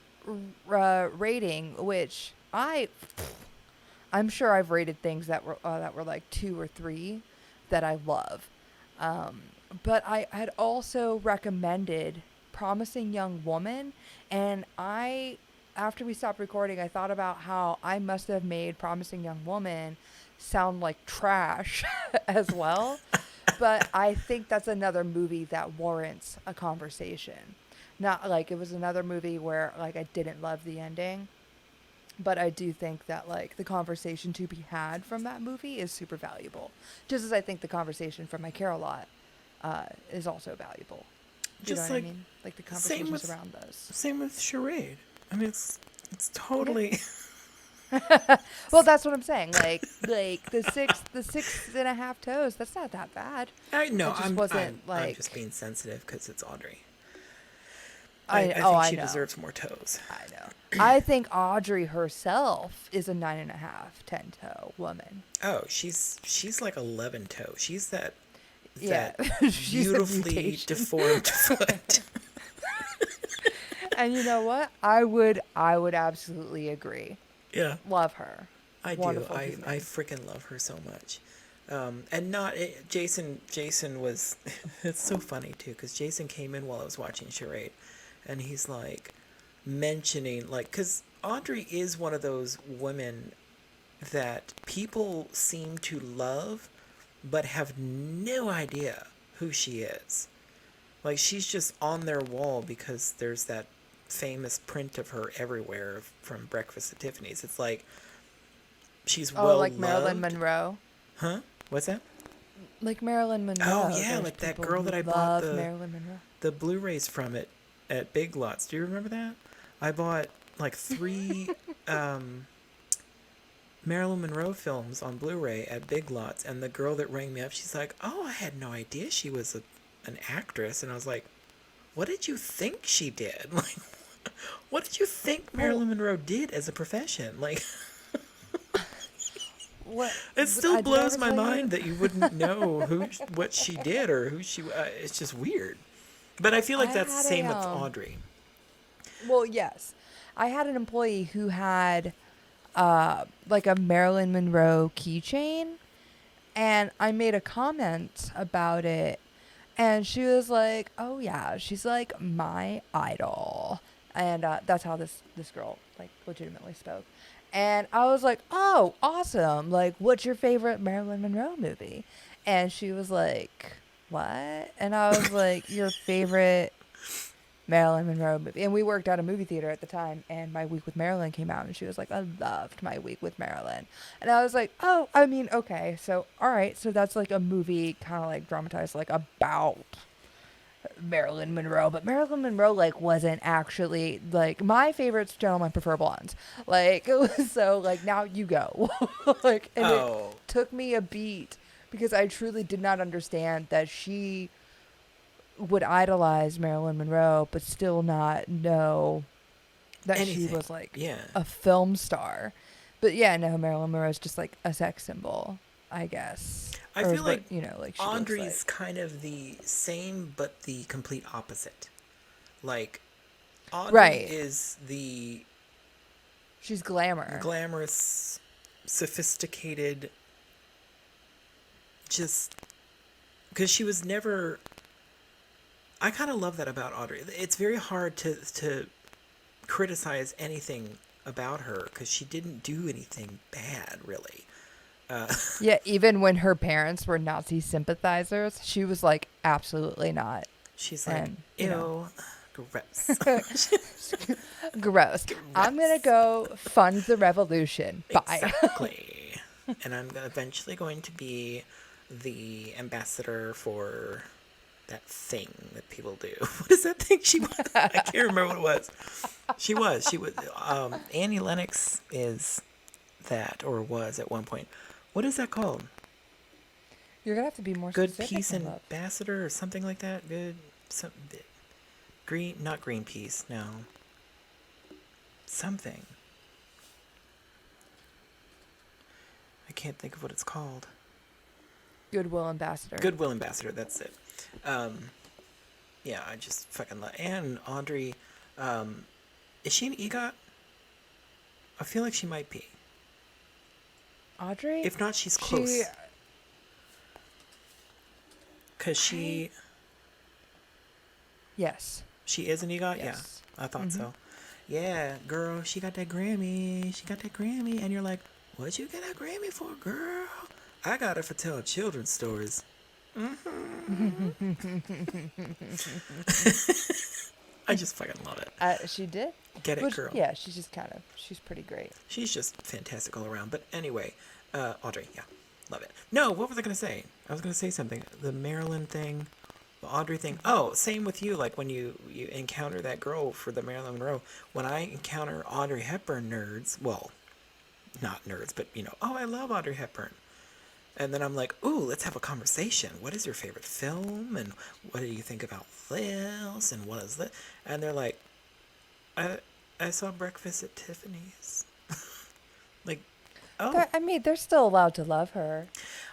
rating, which I'm sure I've rated things that were like 2 or 3 that I love. But I had also recommended Promising Young Woman, and after we stopped recording, I thought about how I must have made Promising Young Woman sound like trash as well. But I think that's another movie that warrants a conversation. Not like it was another movie where I didn't love the ending, but I do think that the conversation to be had from that movie is super valuable. Just as I think the conversation from I Care a Lot is also valuable. You know what I mean? Like the conversations around those. Same with Charade. I mean, it's totally. Well, that's what I'm saying. Like the 6.5 toes. That's not that bad. I know. I'm just being sensitive because it's Audrey. I think she deserves more toes. I know. I think Audrey herself is a 9.5, 10 toe woman. Oh, she's like 11 toe. She's that she's beautifully deformed foot. And you know what? I would absolutely agree. Yeah. Love her. I Wonderful do. human. I freaking love her so much. And not Jason was it's so funny too, because Jason came in while I was watching Charade, and he's like mentioning because Audrey is one of those women that people seem to love but have no idea who she is. Like, she's just on their wall because there's that famous print of her everywhere from Breakfast at Tiffany's. It's like she's well like loved. Marilyn Monroe. Huh? What's that? Like Marilyn Monroe. Oh yeah, There's like that people girl who that I bought Marilyn Monroe. the Blu-rays from it at Big Lots. Do you remember that? I bought like 3 Marilyn Monroe films on Blu-ray at Big Lots, and the girl that rang me up, she's like, "Oh, I had no idea she was an actress," and I was like, "What did you think she did? Like, what did you think Marilyn Monroe did as a profession? Like." What? It still blows my mind that you wouldn't know what she did or who she. It's just weird, but I feel like that's the same with Audrey. Well, yes, I had an employee who had like a Marilyn Monroe keychain, and I made a comment about it, and she was like, "Oh yeah, she's like my idol," and that's how this girl like legitimately spoke. And I was like, "Oh, awesome. Like, what's your favorite Marilyn Monroe movie?" And she was like, "What?" And I was like, "Your favorite Marilyn Monroe movie." And we worked at a movie theater at the time, and My Week with Marilyn came out, and she was like, "I loved My Week with Marilyn." And I was like, "Oh, I mean, okay. So, all right. So that's like a movie kind of like dramatized like about, Marilyn Monroe, but Marilyn Monroe like wasn't actually like my favorite gentlemen prefer blondes. Like it was so like now you go. Like and it Oh, took me a beat because I truly did not understand that she would idolize Marilyn Monroe but still not know that she anything. was like Yeah. a film star. But yeah, no, Marilyn Monroe is just like a sex symbol, I guess. I Or feel what, like like she looks Audrey's like. kind of the same, but the complete opposite. Like, Audrey Right. is the She's glamour. glamorous, sophisticated, just because she was never. I kind of love that about Audrey. It's very hard to criticize anything about her because she didn't do anything bad, really. Yeah, even when her parents were Nazi sympathizers, she was like, absolutely not. She's like, And, ew, gross. Gross. I'm going to go fund the revolution. Bye. Exactly. And I'm eventually going to be the ambassador for that thing that people do. What is that thing she was? I can't remember what it was. She was. Annie Lennox is that, or was at one point. What is that called? You're going to have to be more Good specific. Peace my love. Ambassador or something like that? Not Greenpeace, no. Something. I can't think of what it's called. Goodwill ambassador. Goodwill Ambassador, that's it. Yeah, I just fucking love. And Audrey, is she an EGOT? I feel like she might be. Audrey? If not, she's close. Because Yes. she is an EGOT? Yes. Yeah, I thought so. Yeah, girl, she got that Grammy. She got that Grammy. And you're like, what'd you get a Grammy for, girl? I got it for telling children's stories. I just fucking love it. She did? Get it, girl. Yeah, she's pretty great. She's just fantastic all around. But anyway, Audrey, yeah, love it. No, what was I going to say? I was going to say something. The Marilyn thing, the Audrey thing. Oh, same with you. Like when you encounter that girl for the Marilyn Monroe. When I encounter Audrey Hepburn nerds, well, not nerds, but oh, I love Audrey Hepburn. And then I'm like, ooh, let's have a conversation. What is your favorite film? And what do you think about this? And what is that? And they're like, I saw Breakfast at Tiffany's. Like, oh. They're still allowed to love her.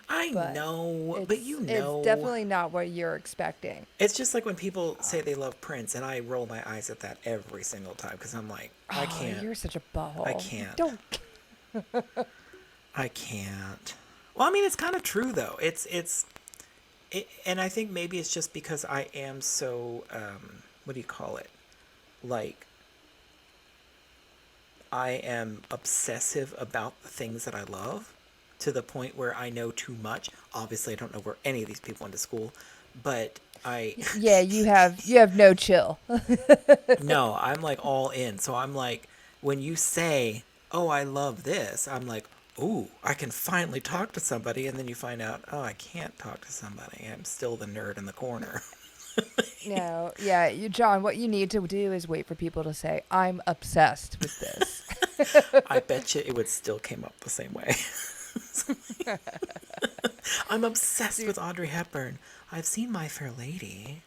I know, but you know. It's definitely not what you're expecting. It's just like when people say they love Prince, and I roll my eyes at that every single time because I'm like, I can't. You're such a butthole. I can't. Don't. I can't. Well, I mean, it's kind of true though. And I think maybe it's just because I am so, what do you call it? Like, I am obsessive about the things that I love to the point where I know too much. Obviously, I don't know where any of these people went to school, but Yeah, you have no chill. No, I'm like all in. So I'm like, when you say, oh, I love this, I'm like, ooh, I can finally talk to somebody. And then you find out, oh, I can't talk to somebody. I'm still the nerd in the corner. No, yeah, John, what you need to do is wait for people to say, I'm obsessed with this. I bet you it would still came up the same way. I'm obsessed with Audrey Hepburn. I've seen My Fair Lady.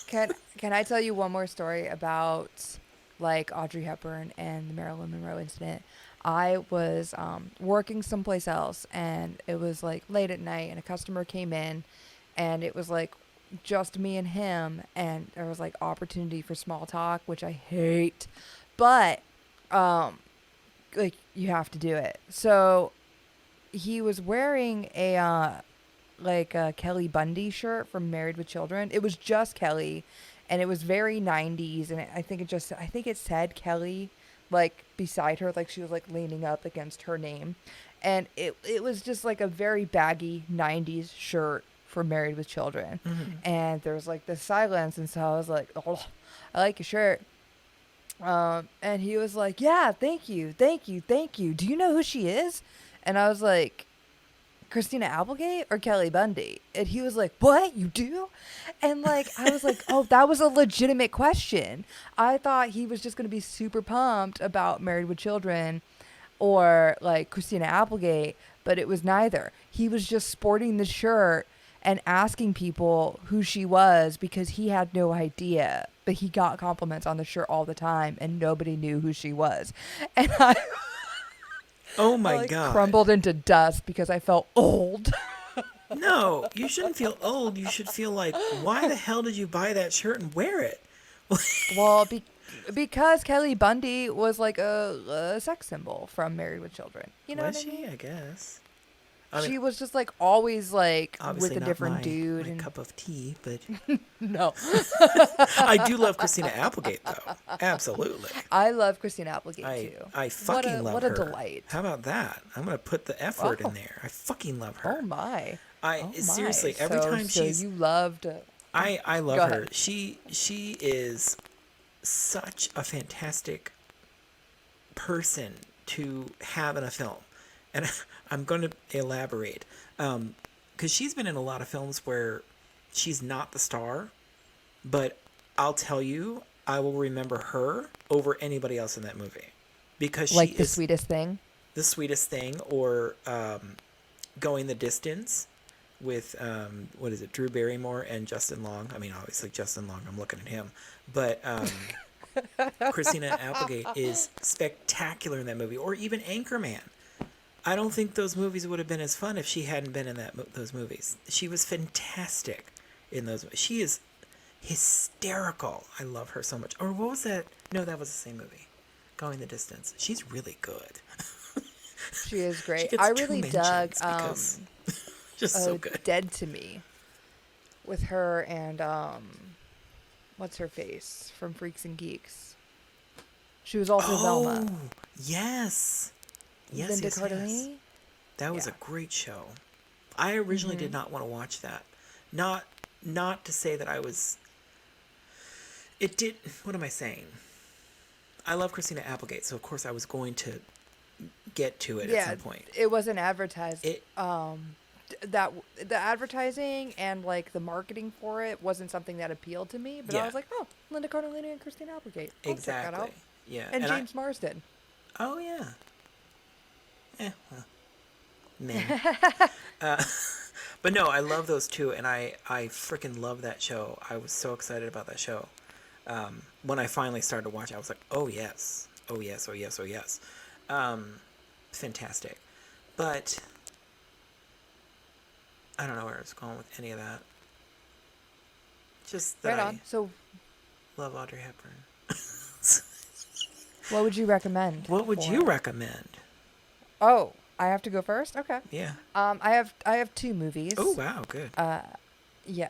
Can I tell you one more story about like Audrey Hepburn and the Marilyn Monroe incident? I was working someplace else, and it was like late at night, and a customer came in, and it was like just me and him, and there was like opportunity for small talk, which I hate, but like you have to do it. So he was wearing a like a Kelly Bundy shirt from Married with Children. It was just Kelly, and it was very 90s, and I think it said Kelly like beside her, like she was like leaning up against her name, and it was just like a very baggy 90s shirt for Married with Children. And there was like this silence, and so I was like, oh, I like your shirt. And he was like, yeah, thank you, do you know who she is? And I was like, Christina Applegate or Kelly Bundy? And he was like, what? You do? And like, I was like, oh, that was a legitimate question. I thought he was just going to be super pumped about Married with Children or like Christina Applegate, but it was neither. He was just sporting the shirt and asking people who she was because he had no idea. But he got compliments on the shirt all the time and nobody knew who she was. And Oh my I like God. crumbled into dust because I felt old. No, you shouldn't feel old. You should feel like, why the hell did you buy that shirt and wear it? Well, because Kelly Bundy was like a sex symbol from Married with Children. You know Was what I she? mean? I guess. She was just like always like Obviously with a not different my, dude. my And cup of tea, but no, I do love Christina Applegate, though. Absolutely. I love Christina Applegate too. I fucking love her. What a delight. How about that? I'm going to put the F word Oh. in there. I fucking love her. Oh my. Seriously, every time so she's... you loved. I Go love her. ahead. She is such a fantastic person to have in a film. And I'm going to elaborate. Because she's been in a lot of films where she's not the star, but I'll tell you, I will remember her over anybody else in that movie. Because she Like The is Sweetest Thing? The Sweetest Thing, or Going the Distance with, what is it, Drew Barrymore and Justin Long. I mean, obviously Justin Long, I'm looking at him. But Christina Applegate is spectacular in that movie. Or even Anchorman. I don't think those movies would have been as fun if she hadn't been in those movies. She was fantastic in those. She is hysterical. I love her so much. Or what was that? No, that was the same movie. Going the Distance. She's really good. She is great. She gets I two really mentions dug because just so good. Dead to Me with her and what's her face from Freaks and Geeks. She was also Velma. Yes. Yes, Linda yes, Cardellini. yes. That was Yeah. a great show. I originally did not want to watch that. Not to say that I was... It did... What am I saying? I love Christina Applegate, so of course I was going to get to it at some point. It wasn't advertised. It- That the advertising and like the marketing for it wasn't something that appealed to me. But Yeah. I was like, oh, Linda Cardellini and Christina Applegate. I'll check that out. Exactly. Yeah. And James Marsden. Oh, yeah. Well. Man. But no, I love those two, and I freaking love that show. I was so excited about that show. When I finally started to watch it, I was like, oh, yes. Oh, yes, oh, yes, oh, yes. Fantastic. But I don't know where I was going with any of that. Just that Right on. So, I love Audrey Hepburn. what would you recommend? What would for you it? recommend? Oh, I have to go first. Okay. Yeah. I have two movies. Oh, wow, good. Yeah,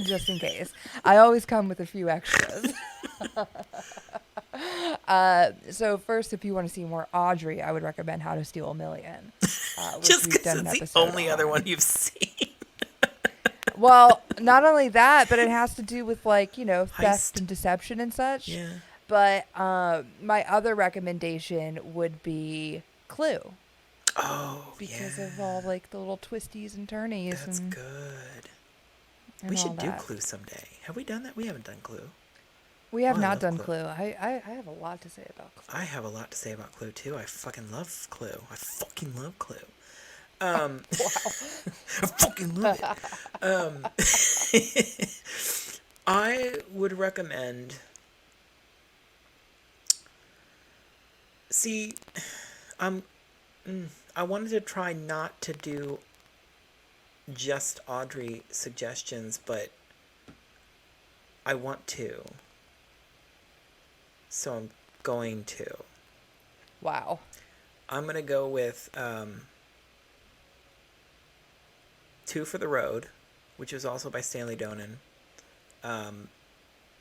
just in case. I always come with a few extras. So first, if you want to see more Audrey, I would recommend How to Steal a Million. Which Just we've because done an it's the episode only other on. one you've seen. Well, not only that, but it has to do with like, theft Heist. and deception and such. Yeah. But my other recommendation would be Clue. Oh, Because yeah. of all like the little twisties and turnies. That's and, good. and We all should do that. Clue someday. Have we done that? We haven't done Clue. We have Oh, I not love done Clue. Clue. I have a lot to say about Clue. I have a lot to say about Clue, too. I fucking love Clue. I fucking love Clue. Wow. I fucking love it. I would recommend... See, I wanted to try not to do just Audrey suggestions, but I want to. So I'm going to. Wow. I'm going to go with Two for the Road, which is also by Stanley Donen.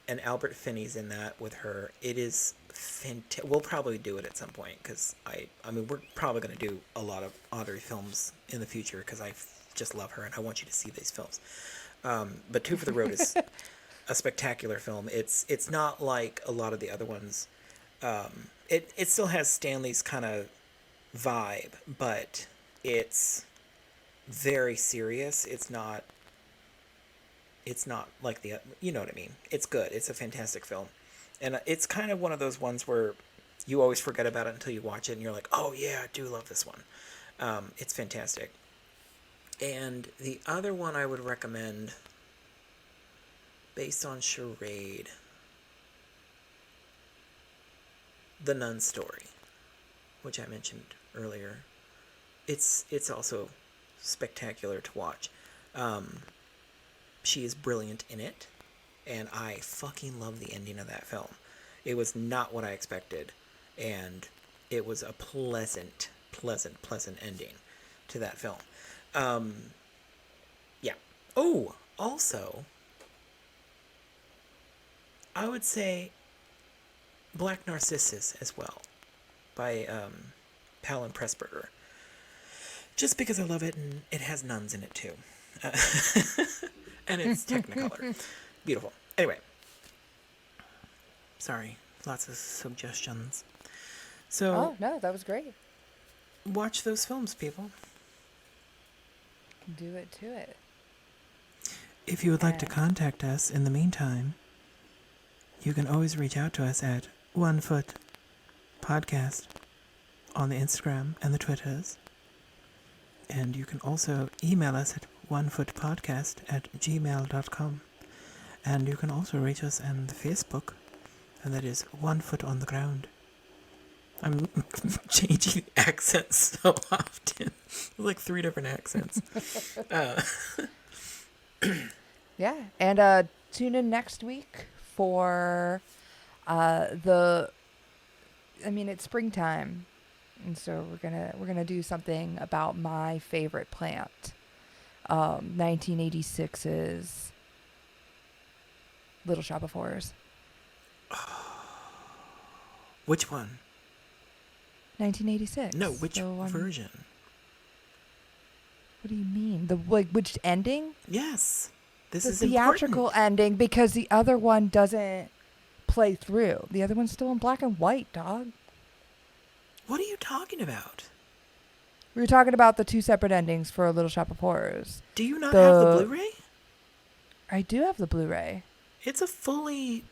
And Albert Finney's in that with her. It is fantastic. We'll probably do it at some point because I mean, we're probably going to do a lot of Audrey films in the future because I just love her and I want you to see these films. But Two for the Road is a spectacular film. It's not like a lot of the other ones. It still has Stanley's kind of vibe, but it's very serious. It's not like you know what I mean. It's good. It's a fantastic film. And it's kind of one of those ones where you always forget about it until you watch it and you're like, oh yeah, I do love this one. It's fantastic. And the other one I would recommend, based on Charade, The Nun Story, which I mentioned earlier. It's also spectacular to watch. She is brilliant in it, and I fucking love the ending of that film. It was not what I expected, and it was a pleasant ending to that film. Yeah. Oh, also, I would say Black Narcissus as well, by Palin Pressburger. Just because I love it, and it has nuns in it too. And it's Technicolor. Beautiful. Anyway. Sorry. Lots of suggestions. So. Oh, no, that was great. Watch those films, people. Do it to it. If you would like to contact us in the meantime, you can always reach out to us at 1 Foot Podcast on the Instagram and the Twitters. And you can also email us at onefootpodcast@gmail.com. And you can also reach us on the Facebook, and that is 1 Foot on the Ground. I'm changing accents so often. Like 3 different accents. Yeah, and tune in next week for it's springtime, and so we're gonna do something about my favorite plant, 1986's Little Shop of Horrors. Which one? 1986. No, which version? What do you mean? Which ending? Yes. This the is theatrical important. ending, because the other one doesn't play through. The other one's still in black and white, dog. What are you talking about? We were talking about the 2 separate endings for A Little Shop of Horrors. Do you not have the Blu-ray? I do have the Blu-ray. It's a fully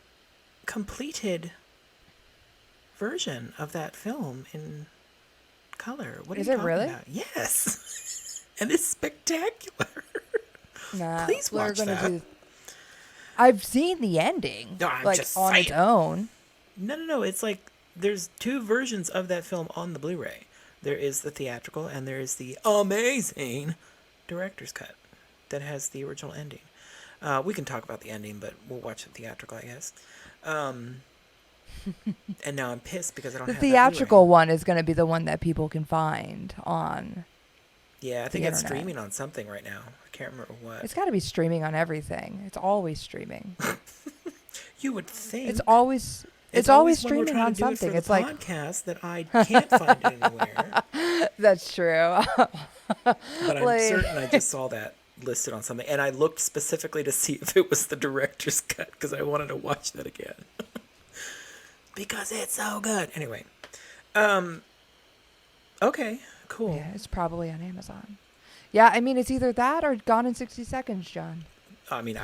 completed version of that film in color. What Is are you it talking really? about? Yes. And it's spectacular. Nah, Please watch that. I've seen the ending, No, I'm like just on its saying. own. No. It's like there's 2 versions of that film on the Blu-ray. There is the theatrical, and there is the amazing director's cut that has the original ending. We can talk about the ending, but we'll watch the theatrical, I guess. And now I'm pissed because I don't The have that theatrical Blu-ray. one is going to be the one that people can find on. Yeah, I think the it's internet. streaming on something right now. I can't remember what. It's got to be streaming on everything. It's always streaming. You would think. It's always when streaming we're trying on to do it something. for It's the like podcast that I can't find it anywhere. that's true. But I'm Like- certain I just saw that listed on something, and I looked specifically to see if it was the director's cut because I wanted to watch that again because it's so good. Anyway, okay, cool. Yeah, it's probably on Amazon. Yeah, I mean, it's either that or Gone in 60 Seconds, John. I mean,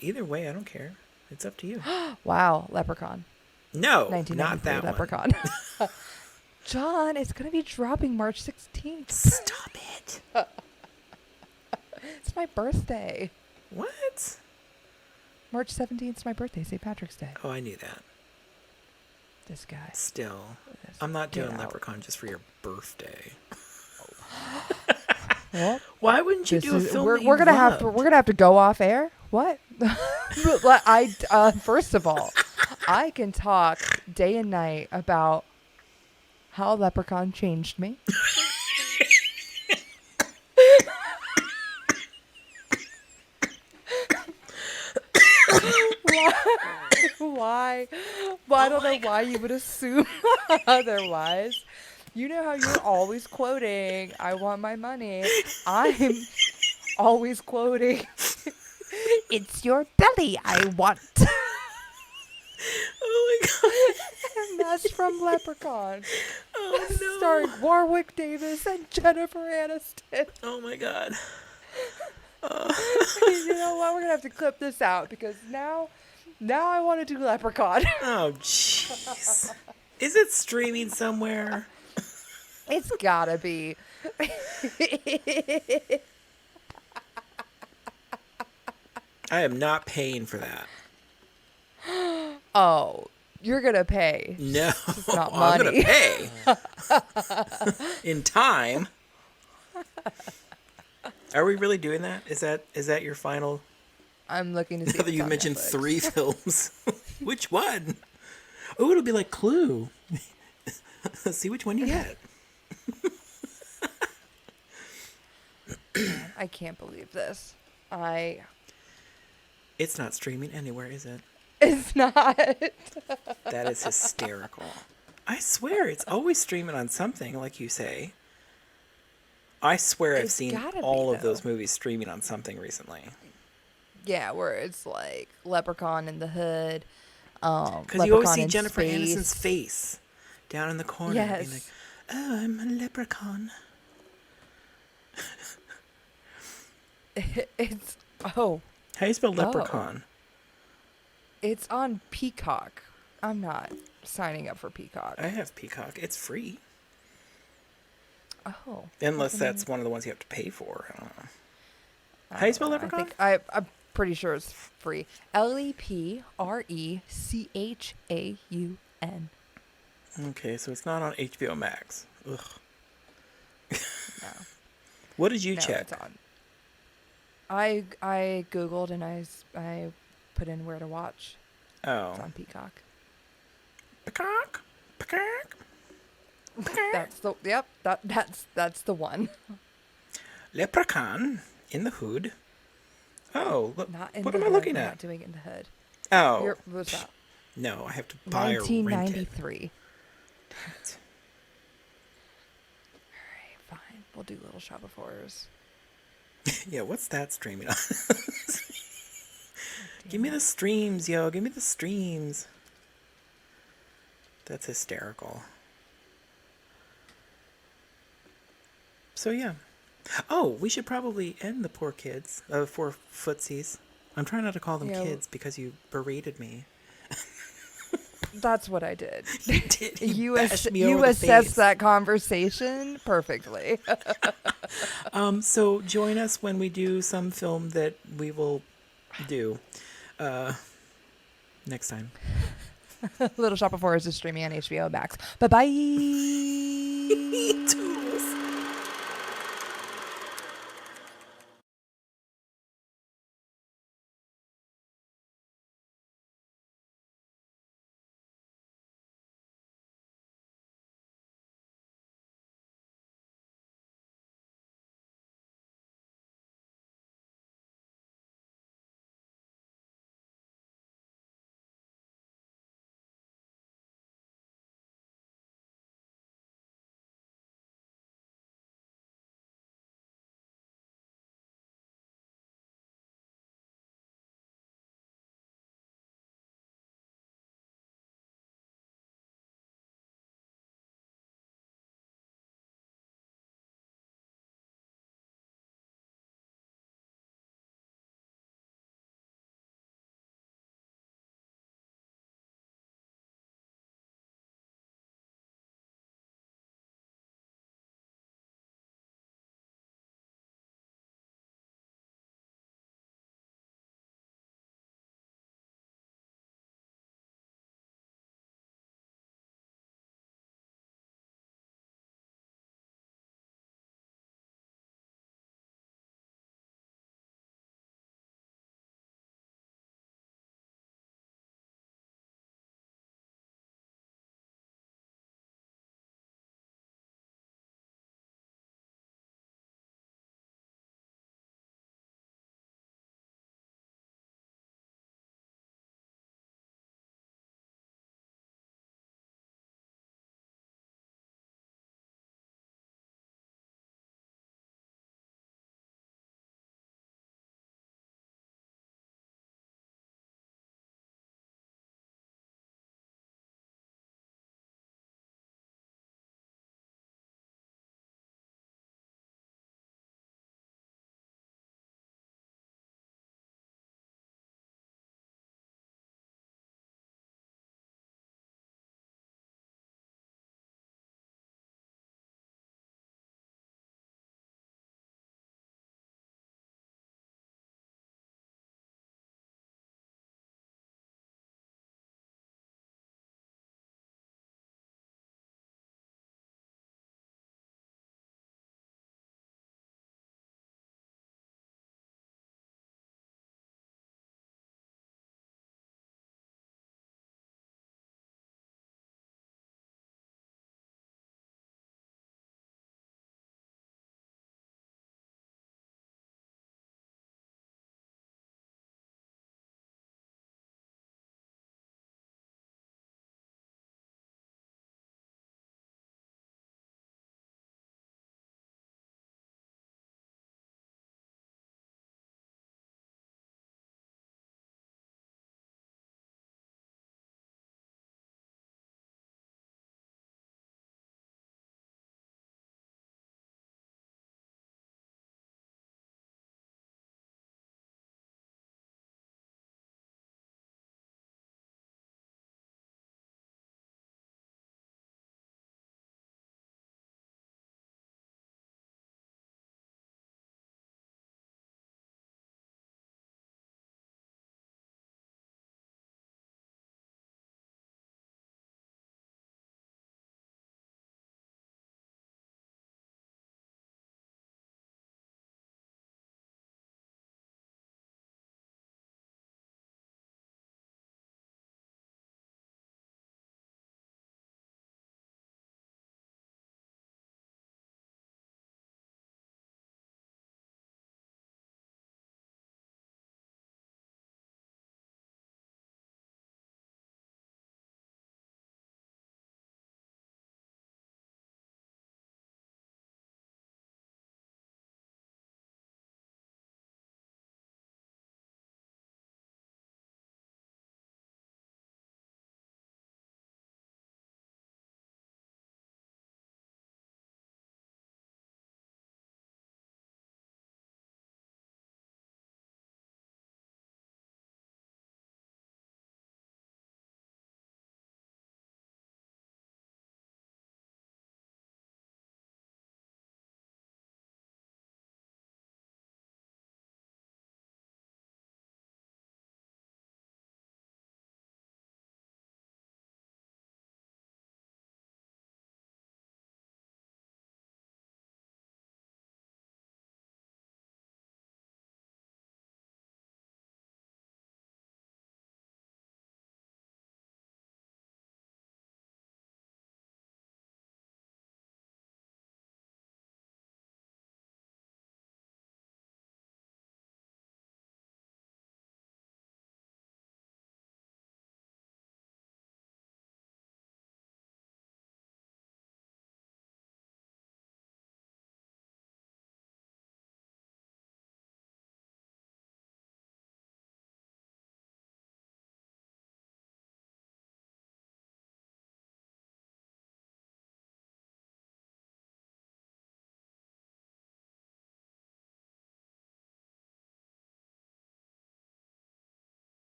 either way, I don't care. It's up to you. Wow, Leprechaun. No, 1993 not that Leprechaun. one. John, it's going to be dropping March 16th. Stop it. It's my birthday. What? March 17th is my birthday, St. Patrick's Day. Oh, I knew that. This guy. Still, This- I'm not get doing out. Leprechaun just for your birthday. Well, Why wouldn't you do a film that you we're gonna have loved? to go off air. What? First of all, I can talk day and night about how Leprechaun changed me. Why? Well, I don't know why you would assume otherwise. You know how you're always quoting, I want my money. I'm always quoting, it's your belly I want. Oh my god. And that's from Leprechaun. Oh no. Starring Warwick Davis and Jennifer Aniston. Oh my god. You know what? We're gonna have to clip this out because now I want to do Leprechaun. Oh, jeez. Is it streaming somewhere? It's gotta be. I am not paying for that. Oh, you're gonna pay. No, It's not I'm gonna money. pay in time. Are we really doing that? Is that your final? I'm looking to see. Now if that it's you on mentioned Netflix. 3 films, which one? Oh, it'll be like Clue. Let's see which one you get. Man, I can't believe this. It's not streaming anywhere, is it? It's not. That is hysterical. I swear, it's always streaming on something, like you say. I swear I've It's seen gotta be, all of those though. movies streaming on something recently. Yeah, where it's like Leprechaun in the Hood. Because you always Leprechaun see in Jennifer Space. Aniston's face down in the corner. Being like, Yes. oh, I'm a leprechaun. It's How do you spell leprechaun? it's on Peacock. I'm not signing up for Peacock. I have Peacock. It's free. Oh. Unless I mean, that's one of the ones you have to pay for. I don't know. How do you spell leprechaun? I'm pretty sure it's free. LEPRECHAUN. Okay, so it's not on HBO Max. Ugh. No. What did you No, check? it's on. I googled and I put in where to watch. Oh. It's on Peacock. Peacock? Peacock? That's the that's the one. Leprechaun in the hood. Oh, look, Not in what the am I hood. looking We're at? Not doing it in the hood. Oh, What's that? no, I have to buy or rent it. 1993. All right, fine. We'll do Little Shop of Horrors. Yeah, what's that streaming on? Give me the streams, yo. Give me the streams. That's hysterical. So, yeah. Oh, we should probably end the poor kids. For footsies. I'm trying not to call them Yeah, kids because you berated me. That's what I did. You did. You bashed me you over the assessed face. that conversation perfectly. So join us when we do some film that we will do next time. Little Shop of Horrors is streaming on HBO Max. Bye-bye. Toodles.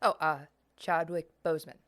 Oh, Chadwick Boseman.